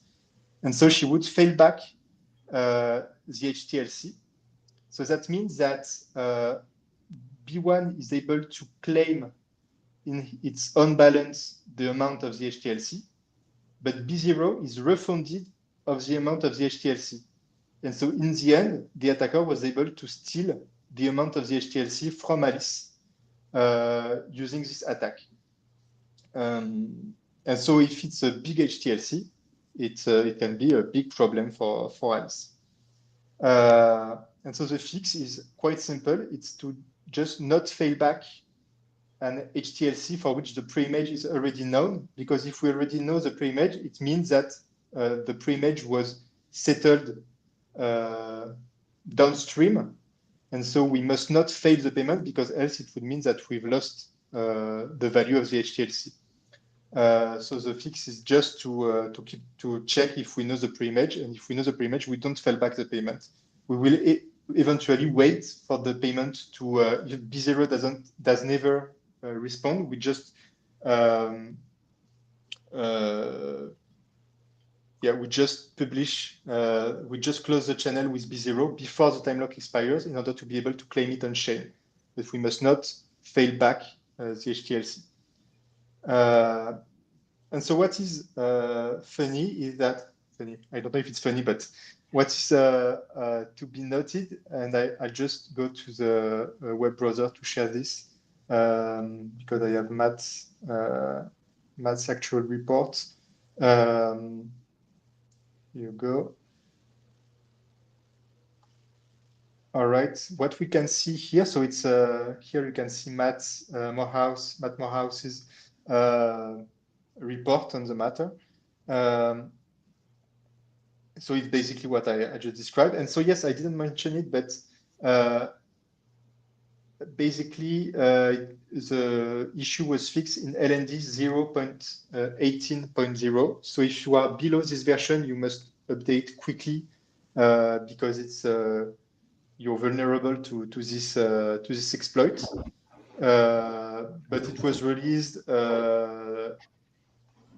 And so she would fail back the HTLC. So that means that B1 is able to claim in its own balance the amount of the HTLC, but B0 is refunded of the amount of the HTLC. And so in the end, the attacker was able to steal the amount of the HTLC from Alice using this attack. And so if it's a big HTLC, it can be a big problem for Alice. And so the fix is quite simple. It's to just not fail back an HTLC for which the preimage is already known, because if we already know the preimage, it means that the preimage was settled downstream, and so we must not fail the payment, because else it would mean that we've lost the value of the HTLC. So the fix is just to check if we know the preimage, and if we know the preimage, we don't fail back the payment. We will eventually wait for the payment to if B0 does never respond. We just we just publish, we just close the channel with B0 before the time lock expires in order to be able to claim it on chain. But we must not fail back the HTLC. And so what is funny is that, I don't know if it's funny, but what is to be noted, and I just go to the web browser to share this, because I have Matt's actual report. Here you go. All right, what we can see here, so it's here you can see Matt Morehouse's report on the matter. So it's basically what I just described. And so, yes, I didn't mention it, but basically the issue was fixed in LND 0.18.0. So if you are below this version, you must update quickly because it's you're vulnerable to this exploit. But it was released,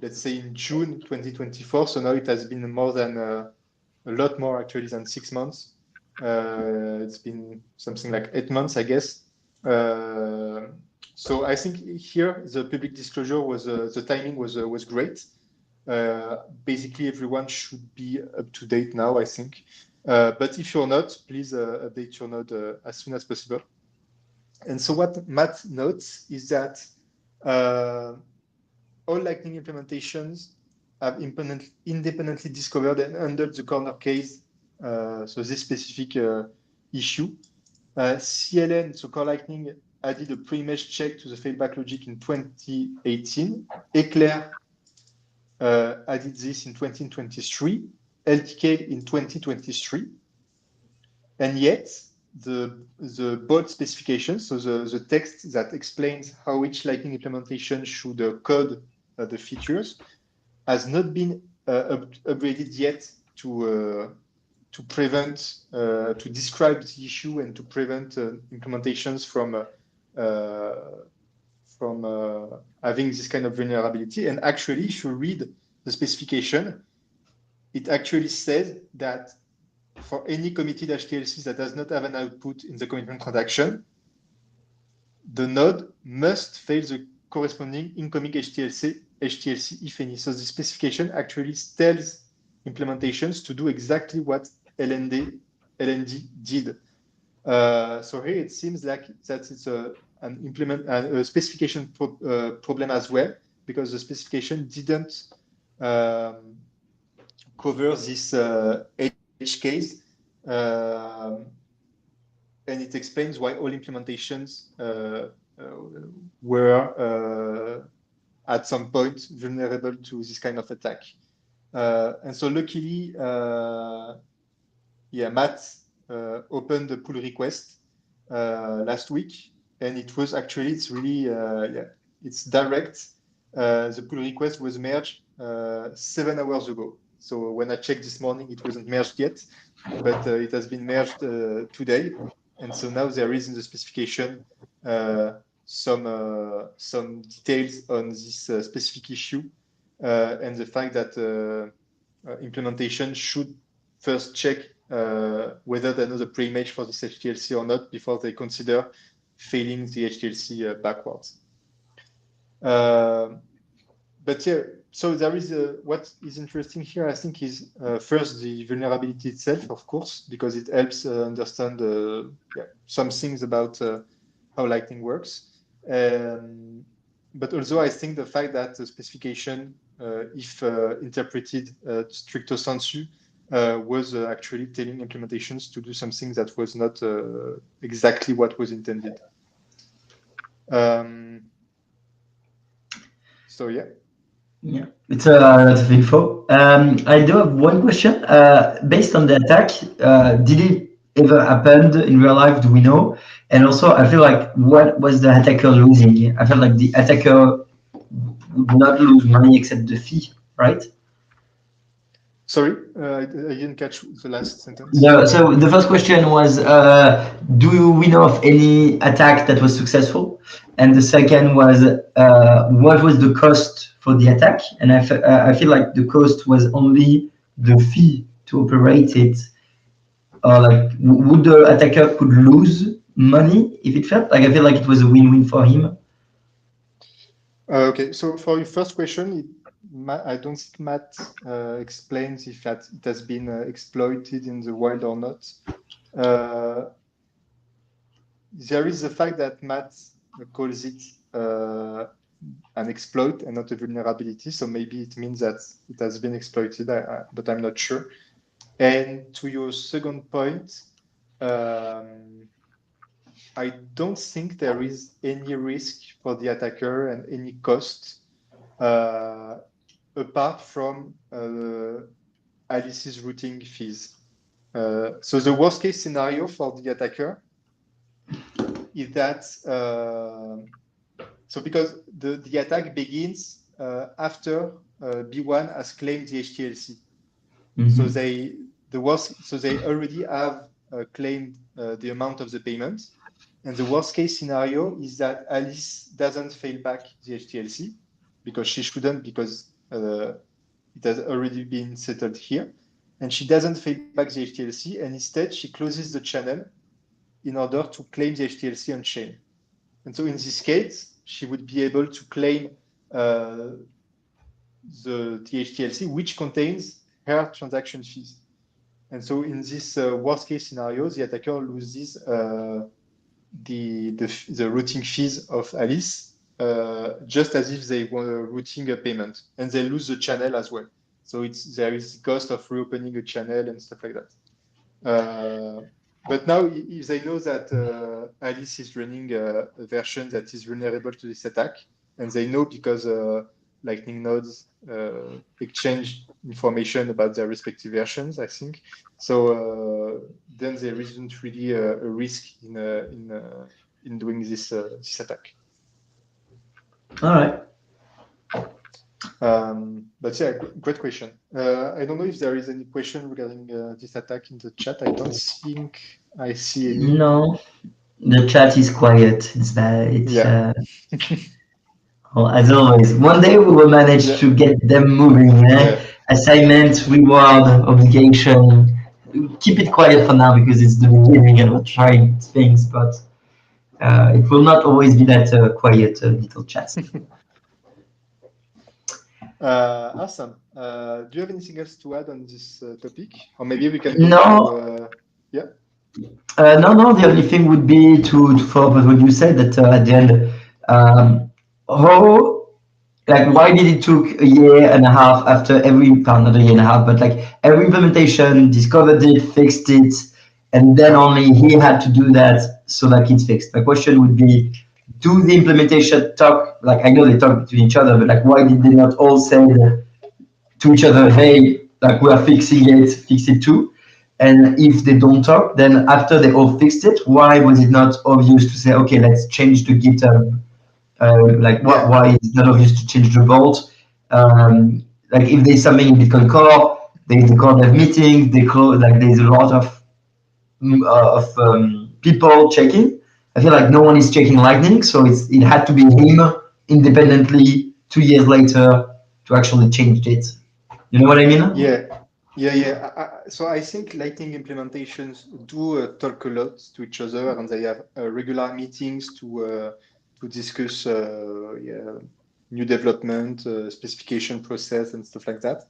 let's say, in June 2024. So now it has been more than a lot more actually than 6 months. It's been something like 8 months, I guess. So I think here the public disclosure was the timing was great. Basically, everyone should be up to date now, I think. But if you're not, please update your node as soon as possible. And so what Matt notes is that all Lightning implementations have independently discovered and handled the corner case, so this specific issue. CLN, so Core Lightning, added a preimage check to the failback logic in 2018. Eclair added this in 2023. LTK in 2023. And yet, the bold specification, so the text that explains how each Lightning implementation should code the features, has not been upgraded yet to prevent, to describe the issue and to prevent implementations from having this kind of vulnerability. And actually, if you read the specification, it actually says that for any committed HTLC that does not have an output in the commitment transaction, the node must fail the corresponding incoming HTLC if any. So the specification actually tells implementations to do exactly what LND did. So here it seems like that it's a specification problem as well, because the specification didn't cover this edge case, and it explains why all implementations were at some point vulnerable to this kind of attack. And so luckily, Matt opened the pull request last week, and it was actually, it's really, it's direct. The pull request was merged 7 hours ago. So when I checked this morning, it wasn't merged yet, but it has been merged today. And so now there is in the specification some details on this specific issue and the fact that implementation should first check whether they know the preimage for this HTLC or not before they consider failing the HTLC backwards. But yeah, so there is what is interesting here, I think, is first the vulnerability itself, of course, because it helps understand some things about how Lightning works. But also, I think the fact that the specification, if interpreted stricto sensu, was actually telling implementations to do something that was not exactly what was intended. So yeah. Yeah, it's a lot of info. I do have one question. Based on the attack, did it ever happen in real life? Do we know? And also, I feel like what was the attacker losing? I feel like the attacker would not lose money except the fee, right? Sorry, I didn't catch the last sentence. No, so the first question was, do we know of any attack that was successful? And the second was, what was the cost for the attack? And I feel like the cost was only the fee to operate it. Or like, would the attacker could lose money if it failed? Like, I feel like it was a win-win for him. Okay, so for your first question, I don't think Matt explains if it has been exploited in the wild or not. There is the fact that Matt calls it an exploit and not a vulnerability, so maybe it means that it has been exploited, but I'm not sure. And to your second point, I don't think there is any risk for the attacker and any cost apart from Alice's routing fees. So the worst case scenario for the attacker is that, so because the attack begins after B1 has claimed the HTLC. Mm-hmm. So they already have claimed the amount of the payment. And the worst case scenario is that Alice doesn't fail back the HTLC because she shouldn't, because it has already been settled here. And she doesn't fail back the HTLC, and instead she closes the channel in order to claim the HTLC on chain. And so in this case, she would be able to claim the HTLC, which contains her transaction fees. And so in this worst case scenario, the attacker loses the routing fees of Alice, just as if they were routing a payment, and they lose the channel as well. So there is cost of reopening a channel and stuff like that. But now, if they know that Alice is running a version that is vulnerable to this attack, and they know because Lightning nodes exchange information about their respective versions, I think. So then there isn't really a risk in doing this attack. All right. But yeah, great question. I don't know if there is any question regarding this attack in the chat. I don't think I see any. No, the chat is quiet. Yeah. Well, as always, one day we will manage to get them moving. Yeah. Assignment, reward, obligation. Keep it quiet for now because it's the beginning and we're trying things, but it will not always be that quiet little chat. Awesome. Do you have anything else to add on this topic? Or maybe we can go No. Yeah. No. The only thing would be to follow up what you said, that at the end, why did it took a year and a half after not a year and a half, but like every implementation discovered it, fixed it, and then only he had to do that so like it's fixed. My question would be, do the implementation talk, like I know they talk between each other, but like why did they not all say to each other, hey, like we are fixing it, fix it too? And if they don't talk, then after they all fixed it, why was it not obvious to say, okay, let's change the GitHub? Why is it not obvious to change the vault? Like if there's something in Bitcoin Core, there's the core dev meeting, there's a lot of people checking. I feel like no one is checking Lightning, so it had to be him independently 2 years later to actually change it. You know what I mean? Yeah. So I think Lightning implementations do talk a lot to each other, and they have regular meetings to discuss new development, specification process, and stuff like that.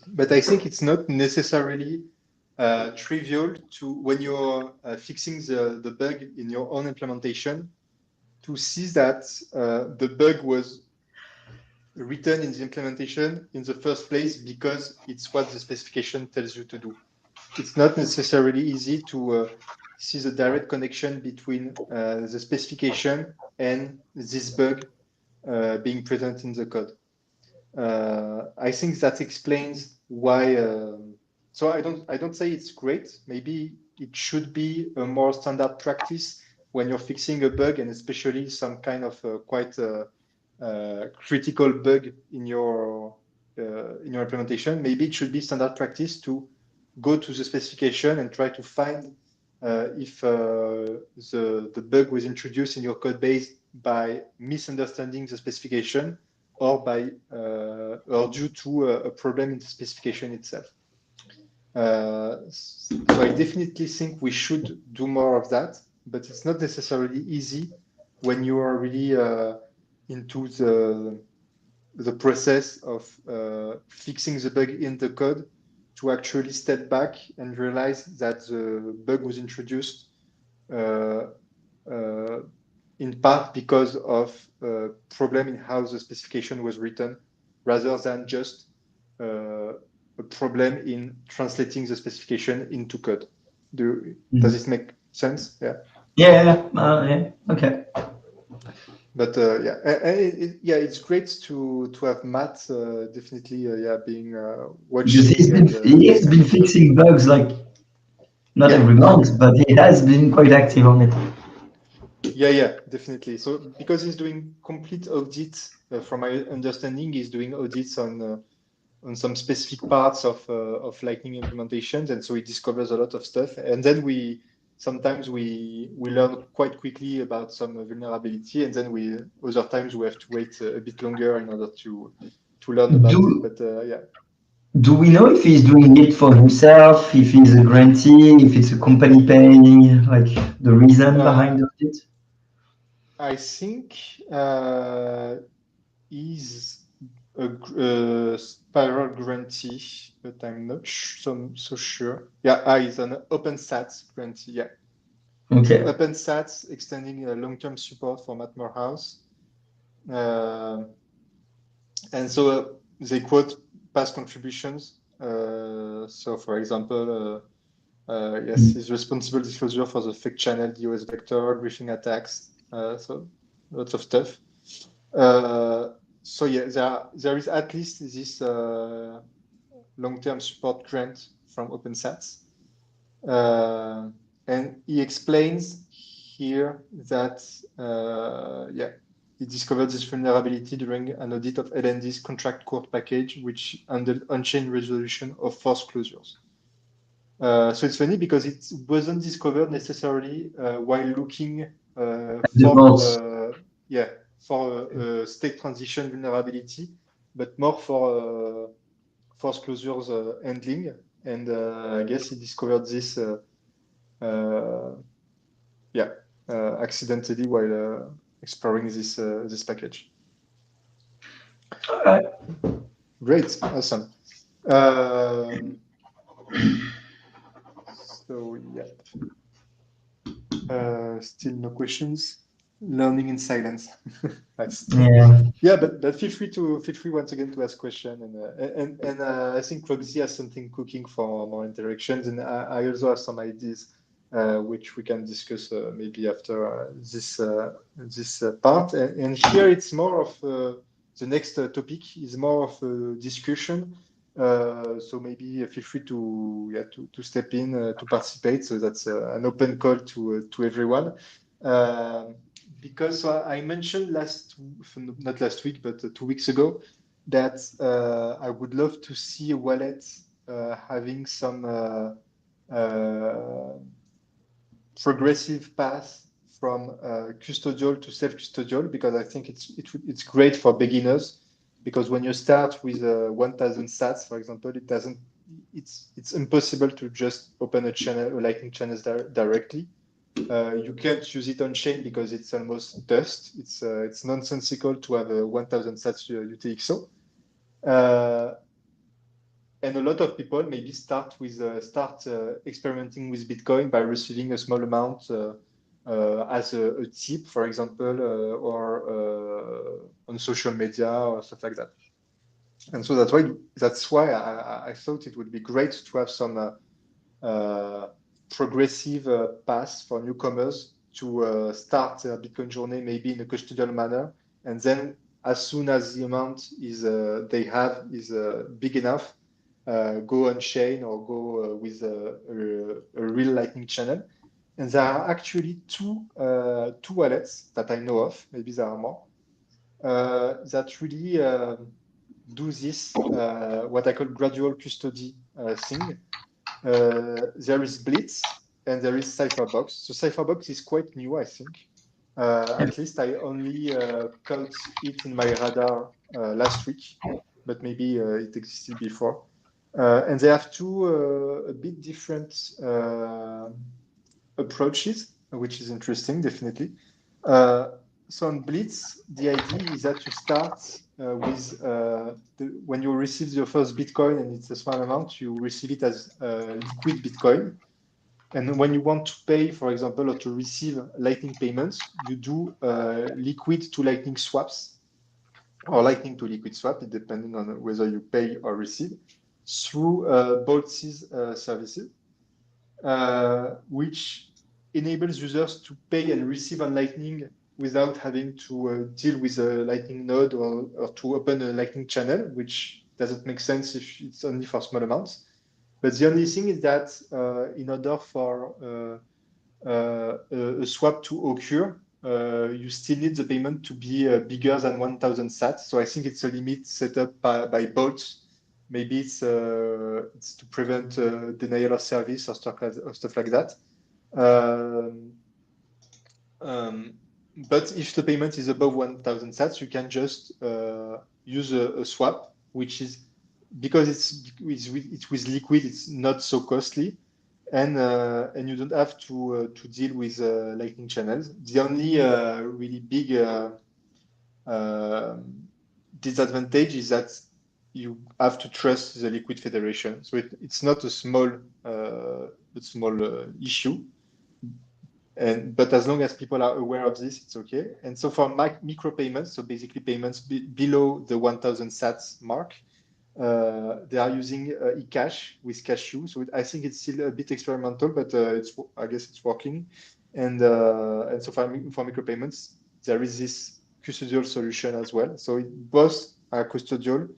But I think it's not necessarily trivial to, when you're fixing the bug in your own implementation, to see that the bug was written in the implementation in the first place because it's what the specification tells you to do. It's not necessarily easy to see the direct connection between the specification and this bug being present in the code. I think that explains why. So I don't say it's great. Maybe it should be a more standard practice when you're fixing a bug, and especially some kind of quite critical bug in your implementation. Maybe it should be standard practice to go to the specification and try to find if the bug was introduced in your code base by misunderstanding the specification or by or due to a problem in the specification itself. So I definitely think we should do more of that, but it's not necessarily easy when you are really into the process of fixing the bug in the code to actually step back and realize that the bug was introduced in part because of a problem in how the specification was written, rather than just a problem in translating the specification into code. Does it make sense? Yeah. Yeah. Okay. But it's great to have Matt definitely being watching. Because he has been fixing bugs like not every month, but he has been quite active on it. Yeah, definitely. So because he's doing complete audits, from my understanding, he's doing audits on some specific parts of Lightning implementations, and so he discovers a lot of stuff. And then sometimes we learn quite quickly about some vulnerability, and then other times we have to wait a bit longer in order to learn about it. But yeah. Do we know if he's doing it for himself, if he's a grantee, if it's a company paying, like the reason behind it? I think he's a Spiral grantee, but I'm not so sure. Yeah, he's an OpenSats grantee. Yeah. Okay. So OpenSats extending long-term support for Matt Morehouse. And so they quote past contributions. So, for example, yes, he's responsible disclosure for the fake channel, DOS vector, griefing attacks. So lots of stuff. So yeah, there is at least this long-term support grant from OpenSats. And he explains here that, he discovered this vulnerability during an audit of LND's contract court package, which handled on-chain resolution of forced closures. So it's funny because it wasn't discovered necessarily while looking for state transition vulnerability, but more for forced closures handling. And I guess he discovered this accidentally while exploring this package. All right. Great, awesome. So still no questions. Learning in silence. Nice. Yeah. But feel free once again to ask question, and I think Rogzy has something cooking for more interactions, and I also have some ideas which we can discuss maybe after this part. And here it's more of the next topic is more of a discussion. So maybe feel free to step in to participate. So that's an open call to everyone. Because I mentioned not last week, but 2 weeks ago, that I would love to see a wallet having some progressive path from custodial to self-custodial, because I think it's great for beginners. Because when you start with 1,000 sats, for example, it's impossible to just open a channel, a Lightning channel directly. You can't use it on chain because it's almost dust. It's nonsensical to have a 1,000 sats UTXO. And a lot of people maybe start experimenting with Bitcoin by receiving a small amount as a tip, for example, or on social media or stuff like that. And so that's why I thought it would be great to have some progressive path for newcomers to start a Bitcoin journey maybe in a custodial manner, and then as soon as the amount is they have is big enough, go on chain or go with a real Lightning channel. And there are actually two wallets that I know of, maybe there are more, that really do this, what I call gradual custody thing. There is Blitz and there is Cypherbox. So Cypherbox is quite new, I think. At least I only caught it in my radar last week, but maybe it existed before. And they have two a bit different approaches, which is interesting, definitely. So on Blitz, the idea is that you start with when you receive your first Bitcoin and it's a small amount, you receive it as liquid Bitcoin. And when you want to pay, for example, or to receive Lightning payments, you do liquid to Lightning swaps or Lightning to liquid swap, depending on whether you pay or receive, through Boltz's services, which enables users to pay and receive on Lightning without having to deal with a Lightning node or to open a Lightning channel, which doesn't make sense if it's only for small amounts. But the only thing is that in order for a swap to occur, you still need the payment to be bigger than 1,000 sats. So I think it's a limit set up by Bolt. Maybe it's to prevent denial of service or stuff like that. But if the payment is above 1,000 sats, you can just use a swap, which is because it's with liquid, it's not so costly, and you don't have to deal with Lightning channels. The only really big disadvantage is that you have to trust the Liquid Federation. So it's not a small issue. But as long as people are aware of this, it's okay. And so for micro payments, so basically payments below the 1,000 sats mark, they are using eCash with Cashew. So I think it's still a bit experimental, but I guess it's working. And so for micropayments, there is this custodial solution as well. So both are custodial.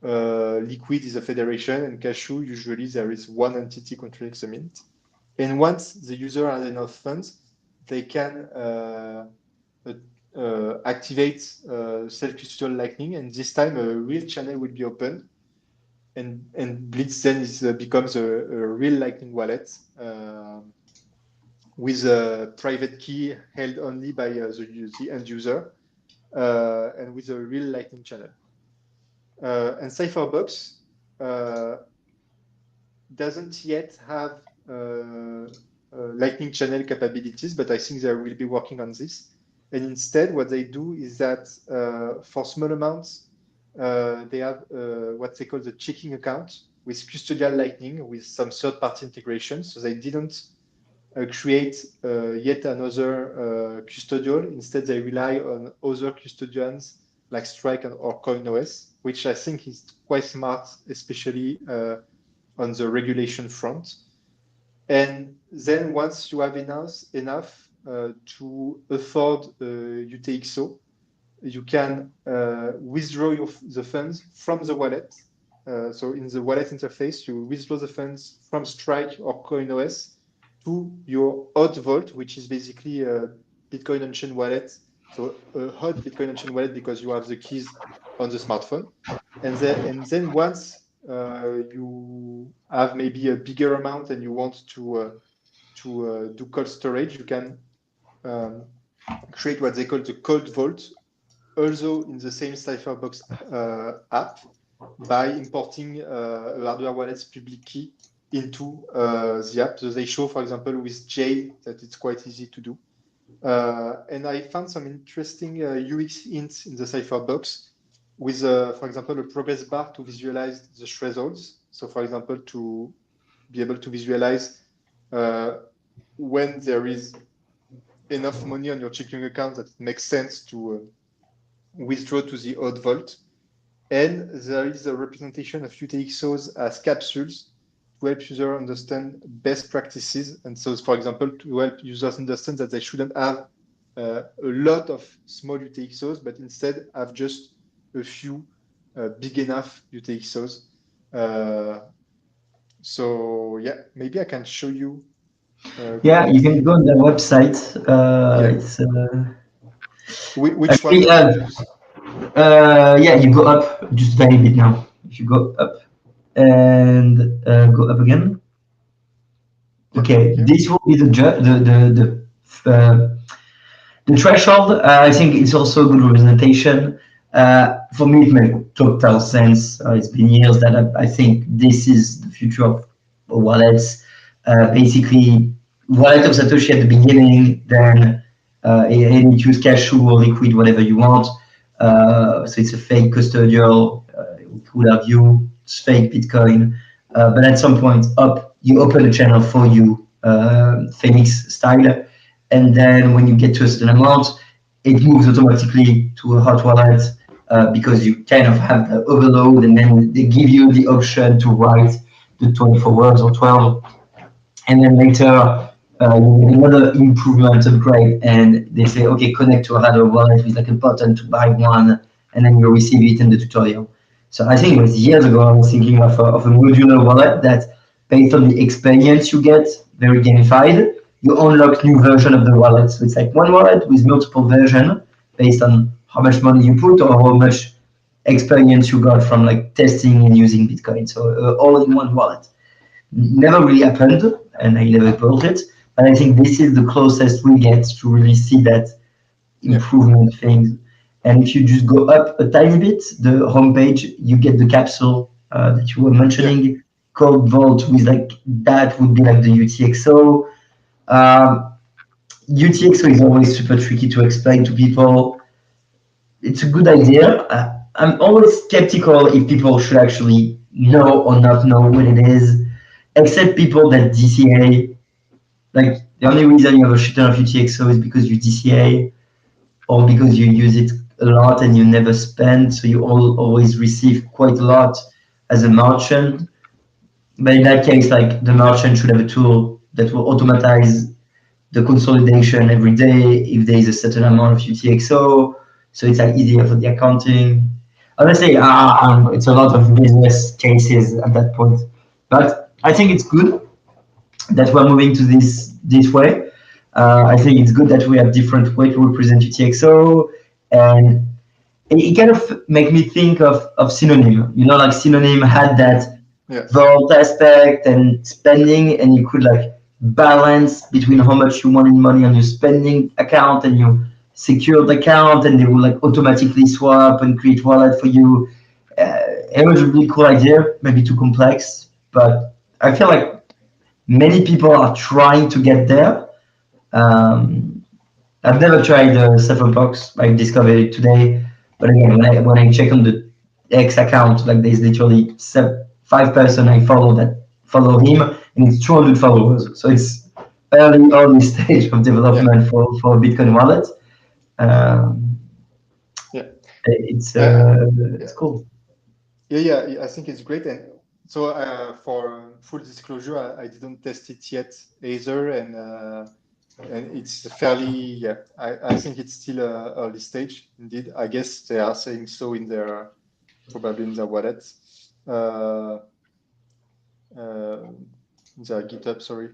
Liquid is a federation, and Cashew, usually there is one entity controlling the mint. And once the user has enough funds, they can activate self-custodial Lightning, and this time a real channel will be opened, and Blitz then becomes a real Lightning wallet with a private key held only by the end user and with a real Lightning channel. And Cypherbox doesn't yet have Lightning channel capabilities, but I think they will be working on this. And instead, what they do is that for small amounts, they have what they call the checking account with custodial Lightning with some third-party integration. So they didn't create yet another custodial. Instead, they rely on other custodians like Strike or CoinOS, which I think is quite smart, especially on the regulation front. And then once you have enough to afford UTXO, you can withdraw the funds from the wallet. So in the wallet interface, you withdraw the funds from Strike or CoinOS to your hot vault, which is basically a Bitcoin on-chain wallet. So a hot Bitcoin on-chain wallet because you have the keys on the smartphone. And then once you have maybe a bigger amount and you want to do cold storage, you can create what they call the cold vault, also in the same Cypherbox app, by importing a hardware wallet's public key into the app. So they show, for example, with Jade that it's quite easy to do. And I found some interesting UX hints in the Cypherbox with, for example, a progress bar to visualize the thresholds. So, for example, to be able to visualize when there is enough money on your checking account that it makes sense to withdraw to the hot vault. And there is a representation of UTXOs as capsules to help users understand best practices. And so, for example, to help users understand that they shouldn't have a lot of small UTXOs, but instead have just a few big enough UTXOs. So yeah, maybe I can show you. Yeah, you can go on their website. Yeah. It's Which one actually, would you use? yeah, you go up just a tiny bit now. If you go up and go up again. Yeah, Okay, here. this will be the threshold. I think it's also a good representation. For me, it makes total sense. It's been years that I think this is the future of wallets. Basically, wallet of Satoshi at the beginning, then and you choose Cashew or Liquid, whatever you want. So it's a fake custodial. We could argue it's fake Bitcoin, but at some point up, you open a channel for you, Phoenix style, and then when you get to a certain amount, it moves automatically to a hot wallet because you kind of have the overload, and then they give you the option to write the 24 words or 12, and then later you get another improvement upgrade, and they say, okay, connect to another wallet with like a button to buy one, and then you receive it in the tutorial. So I think it was years ago I was thinking of a modular wallet that, based on the experience you get, very gamified, you unlock new version of the wallet. So it's like one wallet with multiple version based on how much money you put or how much experience you got from like testing and using Bitcoin. So all in one wallet. Never really happened, and I never built it. But I think this is the closest we get to really see that Yeah. improvement things. And if you just go up a tiny bit, the homepage, you get the capsule that you were mentioning, called Vault, with like that would be like the UTXO. UTXO is always super tricky to explain to people. It's a good idea. I'm always skeptical if people should actually know or not know what it is, except people that DCA. Like the only reason you have a shit ton of UTXO is because you DCA or because you use it a lot and you never spend, so you always receive quite a lot as a merchant. But in that case, like the merchant should have a tool that will automatize the consolidation every day if there is a certain amount of UTXO, so it's like easier for the accounting. Honestly, it's a lot of business cases at that point, but I think it's good that we're moving to this way. I think it's good that we have different way to represent UTXO, and it kind of make me think of Synonym. You know, like Synonym had that Yes. vault aspect and spending, and you could like balance between how much you want in money on your spending account and your secured account, and they will like automatically swap and create wallet for you. It was a really cool idea, maybe too complex, but I feel like many people are trying to get there. I've never tried the Box. I discovered it today, but again, when I check on the X account, like there's literally 5 person I follow that follow him, and it's 200 followers. So it's early stage of development for Bitcoin wallet. Um, Yeah. it's cool. Yeah. I think it's great. And so for full disclosure, I didn't test it yet either, and it's fairly, I think it's still early stage indeed. I guess they are saying so in their, probably in their wallet, their GitHub, sorry.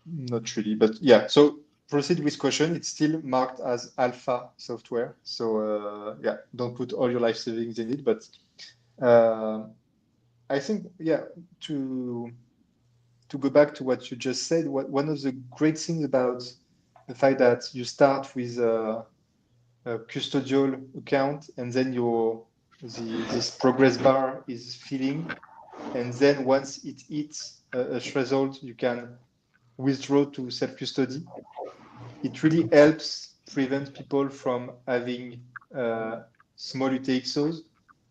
Not really, but yeah. So proceed with question. It's still marked as alpha software. So yeah, don't put all your life savings in it. But I think, yeah, to go back to what you just said, one of the great things about the fact that you start with a custodial account, and then this progress bar is filling, and then once it hits a threshold, you can withdraw to self-custody. It really helps prevent people from having small UTXOs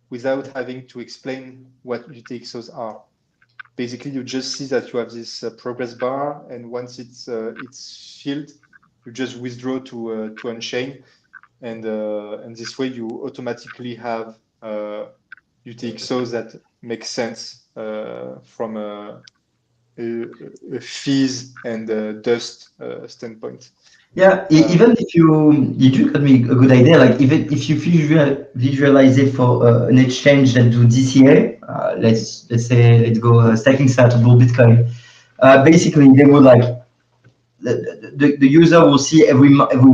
without having to explain what UTXOs are. Basically, you just see that you have this progress bar, and once it's filled, you just withdraw to Unchain, and this way you automatically have UTXOs that make sense from a fees and dust standpoint. Yeah, even if you just got me a good idea. Like even if you visualize it for an exchange that do DCA, let's go stacking sat or Bitcoin. Basically, they would like the user will see every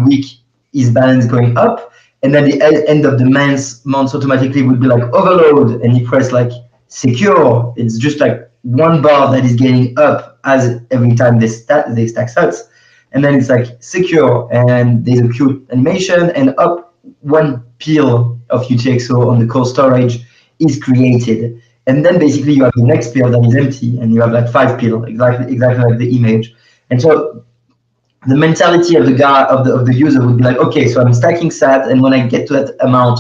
week his balance going up, and then the end of the month automatically would be like overload, and he press like secure. It's just like one bar that is getting up as every time they stack sats, and then it's like secure, and there's a cute animation, and up one peel of UTXO on the cold storage is created. And then basically you have the next peel that is empty, and you have like 5 peel, exactly like the image. And so the mentality of the guy of the user would be like, okay, so I'm stacking SAT, and when I get to that amount,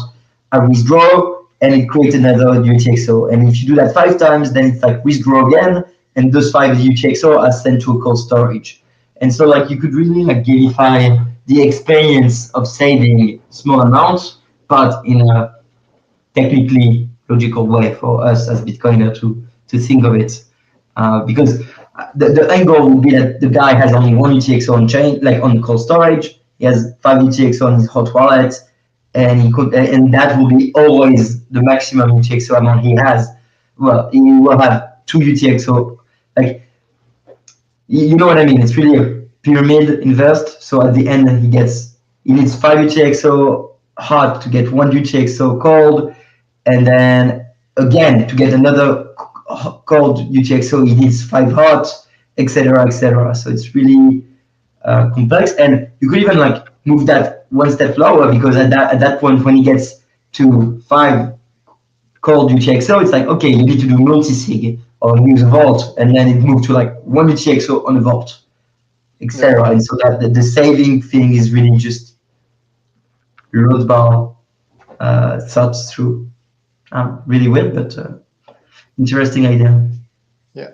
I withdraw, and it creates another UTXO. And if you do that 5 times, then it's like withdraw again, and those 5 UTXO are sent to a cold storage. And so like you could really like gamify the experience of saving small amounts, but in a technically logical way for us as Bitcoiner to think of it. Because the angle would be that the guy has only one UTXO on chain, like on cold storage. He has 5 UTXO on his hot wallet, and and that will be always the maximum UTXO amount he has. Well, he will have 2 UTXO. Like, you know what I mean? It's really a pyramid inversed. So at the end, he needs 5 UTXO hot to get 1 UTXO cold, and then again to get another cold UTXO, he needs 5 hot, etc., etc. So it's really complex, and you could even like move that one step lower, because at that point, when he gets to 5 cold UTXO, it's like, okay, you need to do multi-sig or use a vault, and then it moved to like 1 UTXO on a vault, etc. And so that the saving thing is really just load bar thought through. Really weird, but interesting idea. Yeah.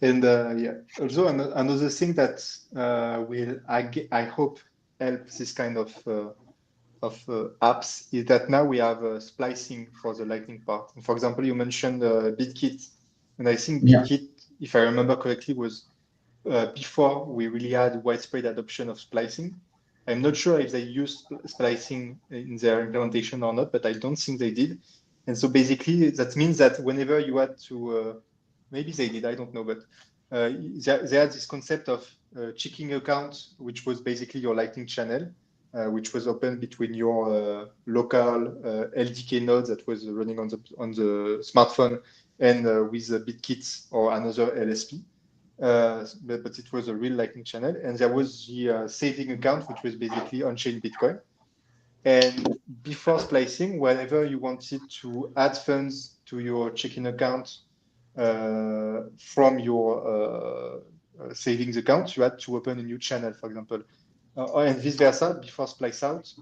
And yeah, also another thing that will, I hope, help this kind of apps is that now we have splicing for the Lightning part. And for example, you mentioned BitKit, and I think BitKit, if I remember correctly, was before we really had widespread adoption of splicing. I'm not sure if they used splicing in their implementation or not, but I don't think they did. And so basically, that means that whenever you had to, maybe they did, I don't know, but they had this concept of checking account, which was basically your Lightning channel, which was open between your local LDK node that was running on the smartphone and with BitKit or another LSP. But it was a real Lightning channel, and there was the saving account, which was basically on-chain Bitcoin. And before splicing, whenever you wanted to add funds to your checking account from your savings account, you had to open a new channel, for example, and vice versa. Before splice out,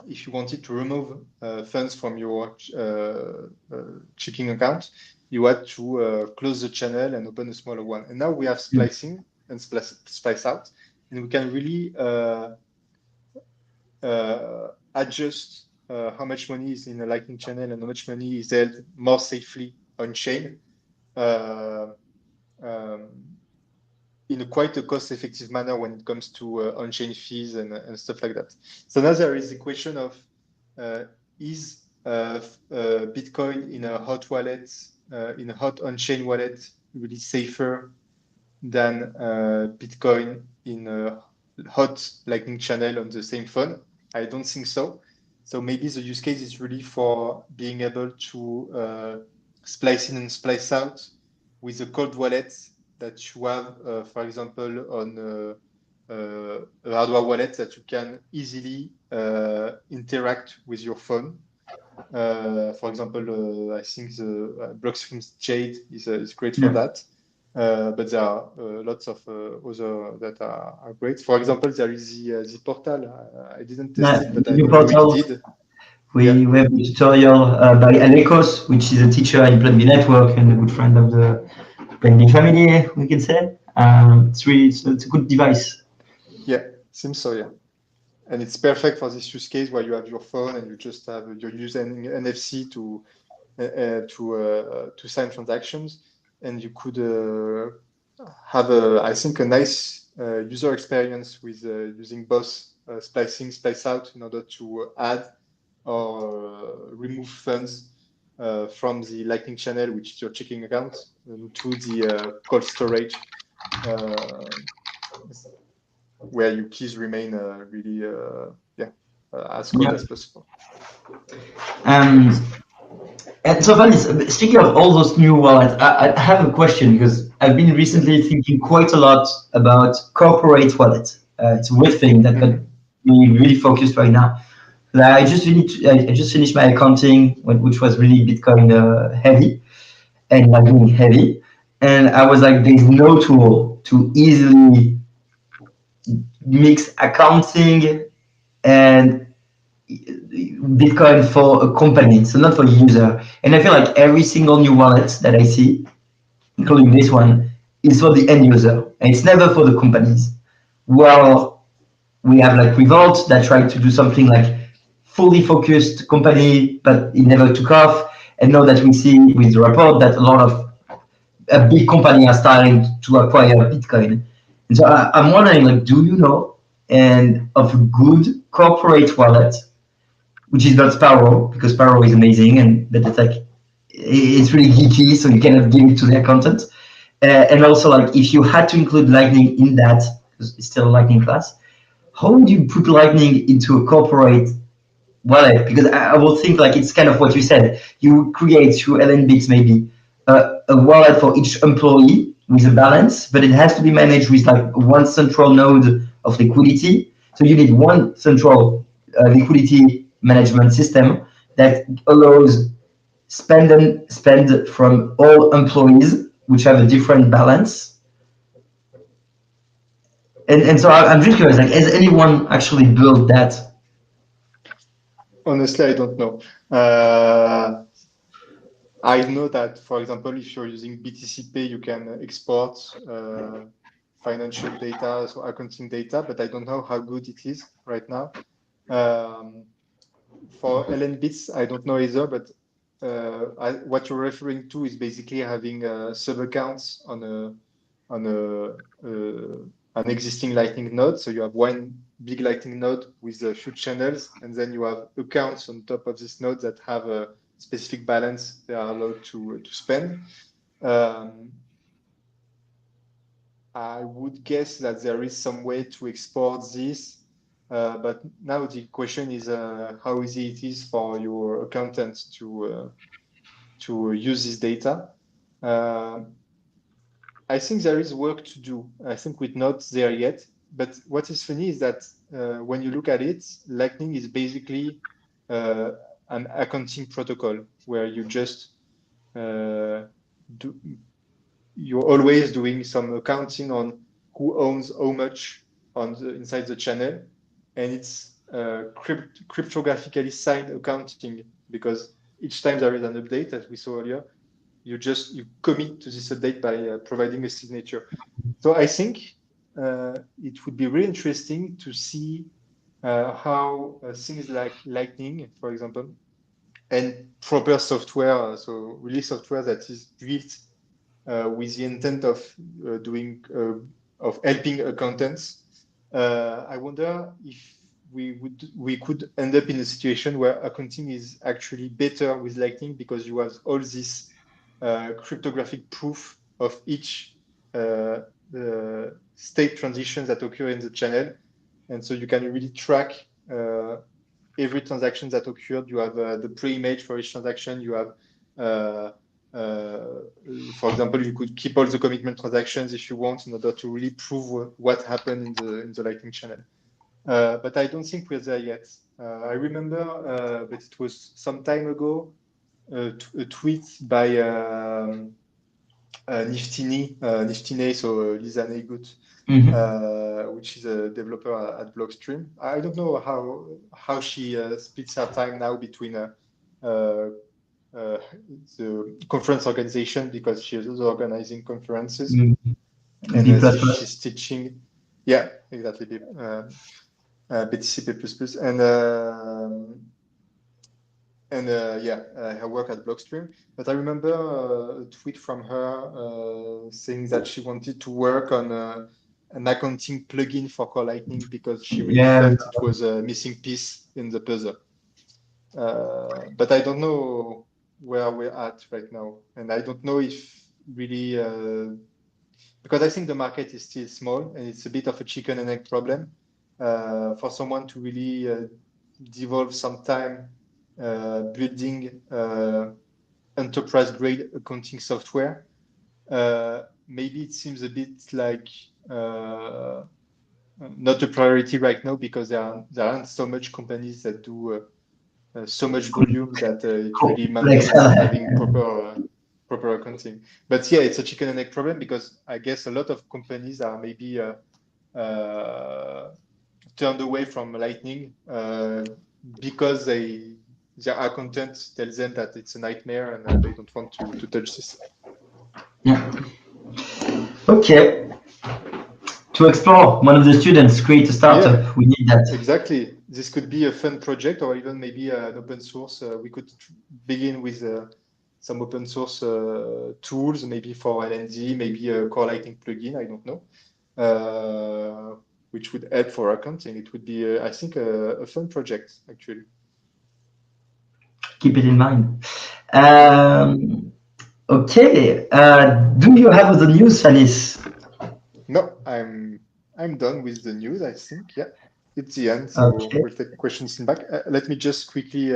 if you wanted to remove funds from your checking account, you had to close the channel and open a smaller one. And now we have splicing and splice out, and we can really adjust how much money is in a Lightning channel and how much money is held more safely on chain in quite a cost-effective manner when it comes to on-chain fees and stuff like that. So now there is the question of is Bitcoin in a hot wallet, in a hot on-chain wallet, really safer than Bitcoin in a hot Lightning channel on the same phone? I don't think so. So maybe the use case is really for being able to splice in and splice out with a cold wallet that you have, for example, on a hardware wallet that you can easily interact with your phone. For example, I think the Blockstream's Jade is great for that. But there are lots of other that are great. For example, there is the portal. I didn't test it, but I know Louis did. We have a tutorial by Alekos, which is a teacher in Plan B Network and a good friend of the Plan B family, we can say. It's a good device. Yeah, seems so, yeah. And it's perfect for this use case where you have your phone and you just have you're using NFC to sign transactions. and you could have I think a nice user experience with using both splicing, splice out in order to add or remove funds from the Lightning channel, which is your checking account, to the cold storage, where your keys remain really as cold as possible. And so, Fanis, speaking of all those new wallets, I have a question because I've been recently thinking quite a lot about corporate wallets. It's a weird thing that got me really focused right now. Like, I just finished my accounting, which was really Bitcoin heavy and Lightning heavy, and I was like, there's no tool to easily mix accounting and Bitcoin for a company, so not for the user. And I feel like every single new wallet that I see, including this one, is for the end user, and it's never for the companies. Well, we have like Revolt that tried to do something like fully focused company, but it never took off. And now that we see with the report that a lot of big companies are starting to acquire Bitcoin. And so I'm wondering, like, do you know and of a good corporate wallet, which is not Sparrow, because Sparrow is amazing, but it's like it's really geeky, so you cannot give it to their content. And also, like, if you had to include Lightning in that, because it's still a Lightning class, how would you put Lightning into a corporate wallet? Because I will think like it's kind of what you said. You create through LNBits maybe a wallet for each employee with a balance, but it has to be managed with like one central node of liquidity. So you need one central liquidity management system that allows spend from all employees, which have a different balance. And so I'm just curious, like, has anyone actually built that? Honestly, I don't know. I know that, for example, if you're using BTC Pay, you can export financial data, so accounting data, but I don't know how good it is right now. For LNBits, I don't know either, but what you're referring to is basically having sub accounts on an existing Lightning node. So you have one big Lightning node with a few channels, and then you have accounts on top of this node that have a specific balance they are allowed to spend. I would guess that there is some way to export this, but now the question is how easy it is for your accountant to use this data. I think there is work to do. I think we're not there yet. But what is funny is that when you look at it, Lightning is basically an accounting protocol where you just you're always doing some accounting on who owns how much inside the channel, and it's cryptographically signed accounting, because each time there is an update, as we saw earlier, you commit to this update by providing a signature. So I think it would be really interesting to see how things like Lightning, for example, and proper software, so really software that is built with the intent of of helping accountants. I wonder if we could end up in a situation where accounting is actually better with Lightning, because you have all this cryptographic proof of each state transitions that occur in the channel, and so you can really track every transaction that occurred. You have the preimage for each transaction. You have for example, you could keep all the commitment transactions if you want, in order to really prove what happened in the Lightning channel. But I don't think we're there yet. I remember, but it was some time ago, a tweet by Niftine, so Lisa Neygut, which is a developer at Blockstream. I don't know how she splits her time now between the conference organization, because she is also organizing conferences, and she's teaching. Yeah, exactly. BTC P++, and and her work at Blockstream. But I remember a tweet from her saying that she wanted to work on an accounting plugin for Core Lightning because she really felt it was a missing piece in the puzzle. But I don't know where we're at right now, and I don't know if really because I think the market is still small and it's a bit of a chicken and egg problem for someone to really devolve some time building enterprise grade accounting software. Maybe it seems a bit like not a priority right now because there aren't so much companies that do so much volume that it really mandates having proper accounting. But yeah, it's a chicken and egg problem because I guess a lot of companies are maybe turned away from Lightning because their accountant tells them that it's a nightmare and they don't want to touch this. Yeah. Okay. To explore, one of the students create a startup. Yeah, we need that. Exactly. This could be a fun project or even maybe an open source. We could begin with some open source tools, maybe for LND, maybe a Core Lightning plugin, I don't know, which would help for accounting. It would be, I think, a fun project, actually. Keep it in mind. Okay. Do you have the news, Fanis? No, I'm done with the news, I think. Yeah, it's the end. So we'll take questions in back. Let me just quickly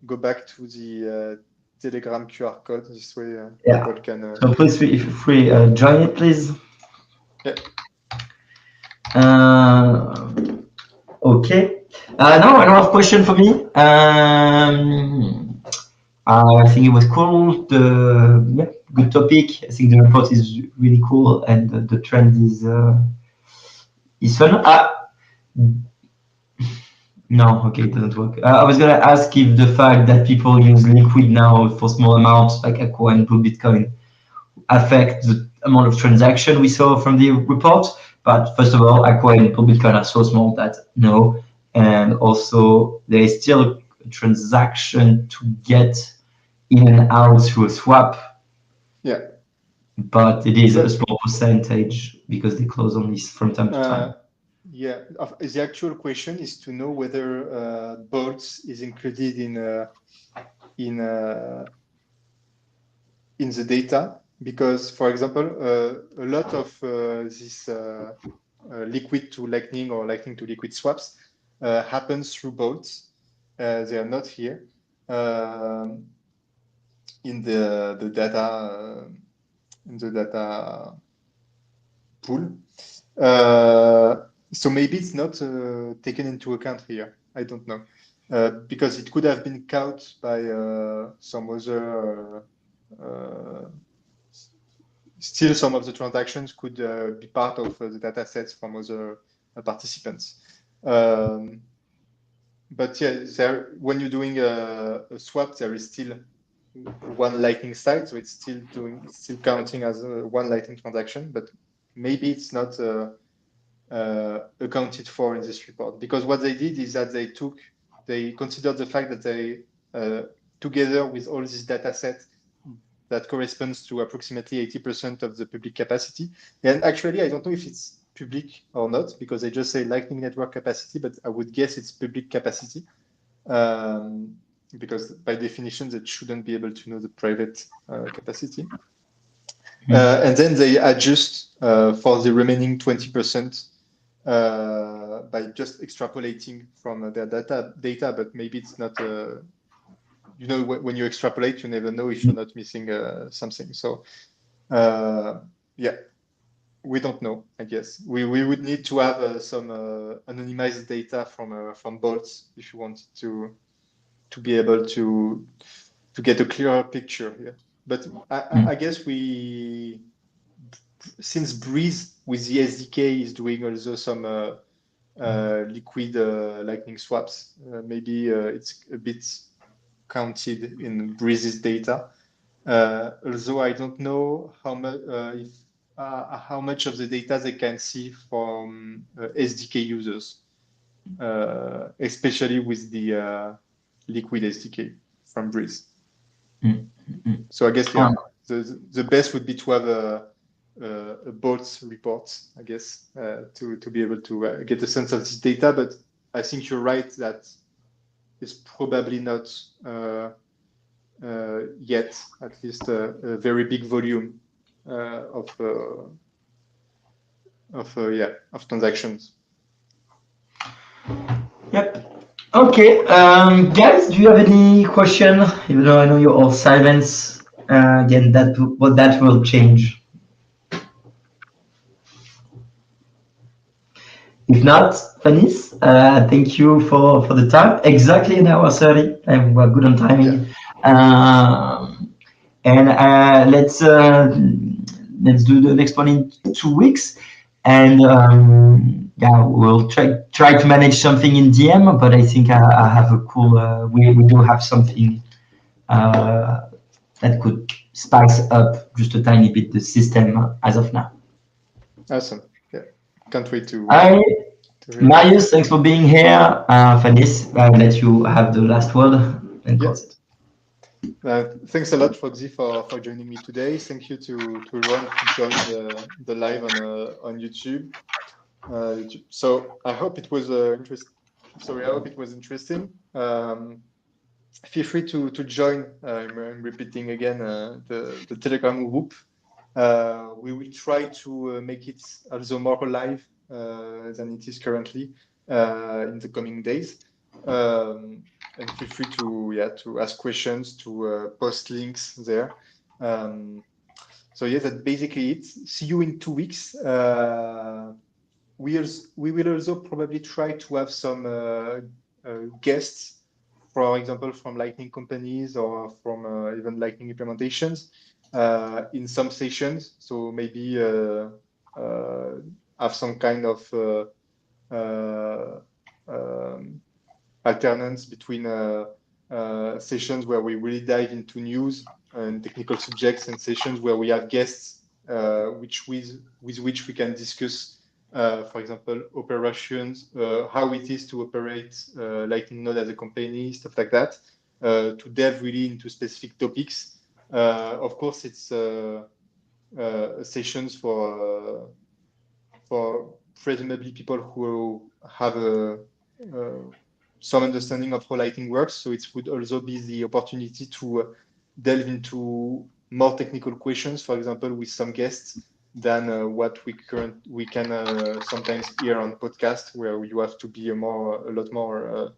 go back to the Telegram QR code. This way people can... So please feel free, join it, please. Yeah. Okay. Now I don't have a question for me. I think it was cool. Good topic. I think the report is really cool and the trend is fun. No, okay, it doesn't work. I was gonna ask if the fact that people use liquid now for small amounts, like Aqua and Blue Bitcoin, affect the amount of transaction we saw from the report. But first of all, Aqua and Blue Bitcoin are so small that no. And also, there is still a transaction to get in and out through a swap. Yeah. But it is a small percentage because they close only from time to time. Yeah, the actual question is to know whether bolts is included in the data, because, for example, a lot of this liquid to lightning or lightning to liquid swaps happens through bolts. They are not here in the data pool. So maybe it's not taken into account here. I don't know, because it could have been caught by some other. Still, some of the transactions could be part of the data sets from other participants. But yeah, when you're doing a swap, there is still one Lightning side, so it's still counting as one Lightning transaction. But maybe it's not accounted for in this report, because what they did is that they considered the fact that they together with all this data set that corresponds to approximately 80% of the public capacity. And actually, I don't know if it's public or not, because they just say Lightning Network capacity, but I would guess it's public capacity, because by definition, they shouldn't be able to know the private capacity. And then they adjust for the remaining 20% by just extrapolating from their data, but maybe it's not... you know, when you extrapolate, you never know if you're not missing something. So, yeah, we don't know, I guess. We would need to have some anonymized data from bolts if you want to be able to get a clearer picture here. But I guess since Breeze with the SDK is doing also some liquid Lightning swaps, maybe it's a bit counted in Breeze's data. Although I don't know how much of the data they can see from SDK users, especially with the liquid SDK. Breeze. Mm-hmm. So I guess the best would be to have a both reports, I guess, to be able to get a sense of this data. But I think you're right that it's probably not yet, at least, a very big volume of transactions. Yep. Okay, guys, do you have any question? Even though I know you're all silent, again, that will change. If not, Fanis, thank you for the time. Exactly an hour 30, and we're good on timing. Yeah. And let's do the next one in 2 weeks. And yeah, we'll try to manage something in DM, but I think I have a cool. We do have something that could spice up just a tiny bit the system as of now. Awesome. Yeah, can't wait to. Marius, thanks for being here. Fanis, I'll let you have the last word and close it. Thanks a lot, Rogzy, for joining me today. Thank you to everyone who joined the live on YouTube. So I hope it was interesting. Sorry, I hope it was interesting. Feel free to join. I'm repeating again the Telegram group. We will try to make it also more live than it is currently in the coming days. And feel free to ask questions, to post links there. So yeah, that's basically it. See you in 2 weeks. We will also probably try to have some guests, for example, from Lightning companies or from even Lightning implementations in some sessions. So maybe have some kind of alternance between sessions where we really dive into news and technical subjects and sessions where we have guests with which we can discuss, for example, operations, how it is to operate Lightning Node as a company, stuff like that, to delve really into specific topics. Of course, it's sessions for presumably people who have some understanding of how Lightning works. So it would also be the opportunity to delve into more technical questions, for example, with some guests, than what we can sometimes hear on podcast, where you have to be a lot more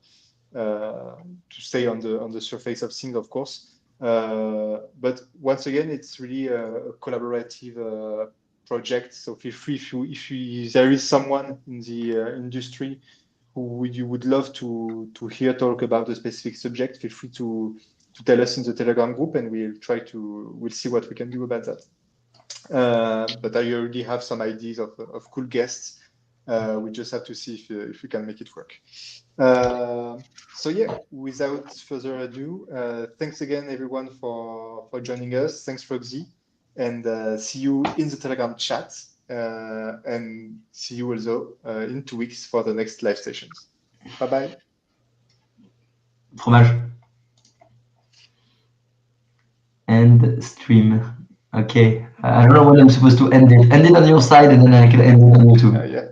to stay on the surface of things, of course. But once again, it's really a collaborative project. So feel free if there is someone in the industry who you would love to hear talk about a specific subject, feel free to tell us in the Telegram group, and we'll see what we can do about that. But I already have some ideas of cool guests. We just have to see if we can make it work. So yeah, without further ado, thanks again everyone for joining us. Thanks, Rogzy, and see you in the Telegram chat. And see you also in 2 weeks for the next live sessions. Bye-bye. Fromage. End stream. Okay. I don't know when I'm supposed to end it. End it on your side, and then I can end it on YouTube. Yeah.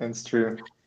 End stream.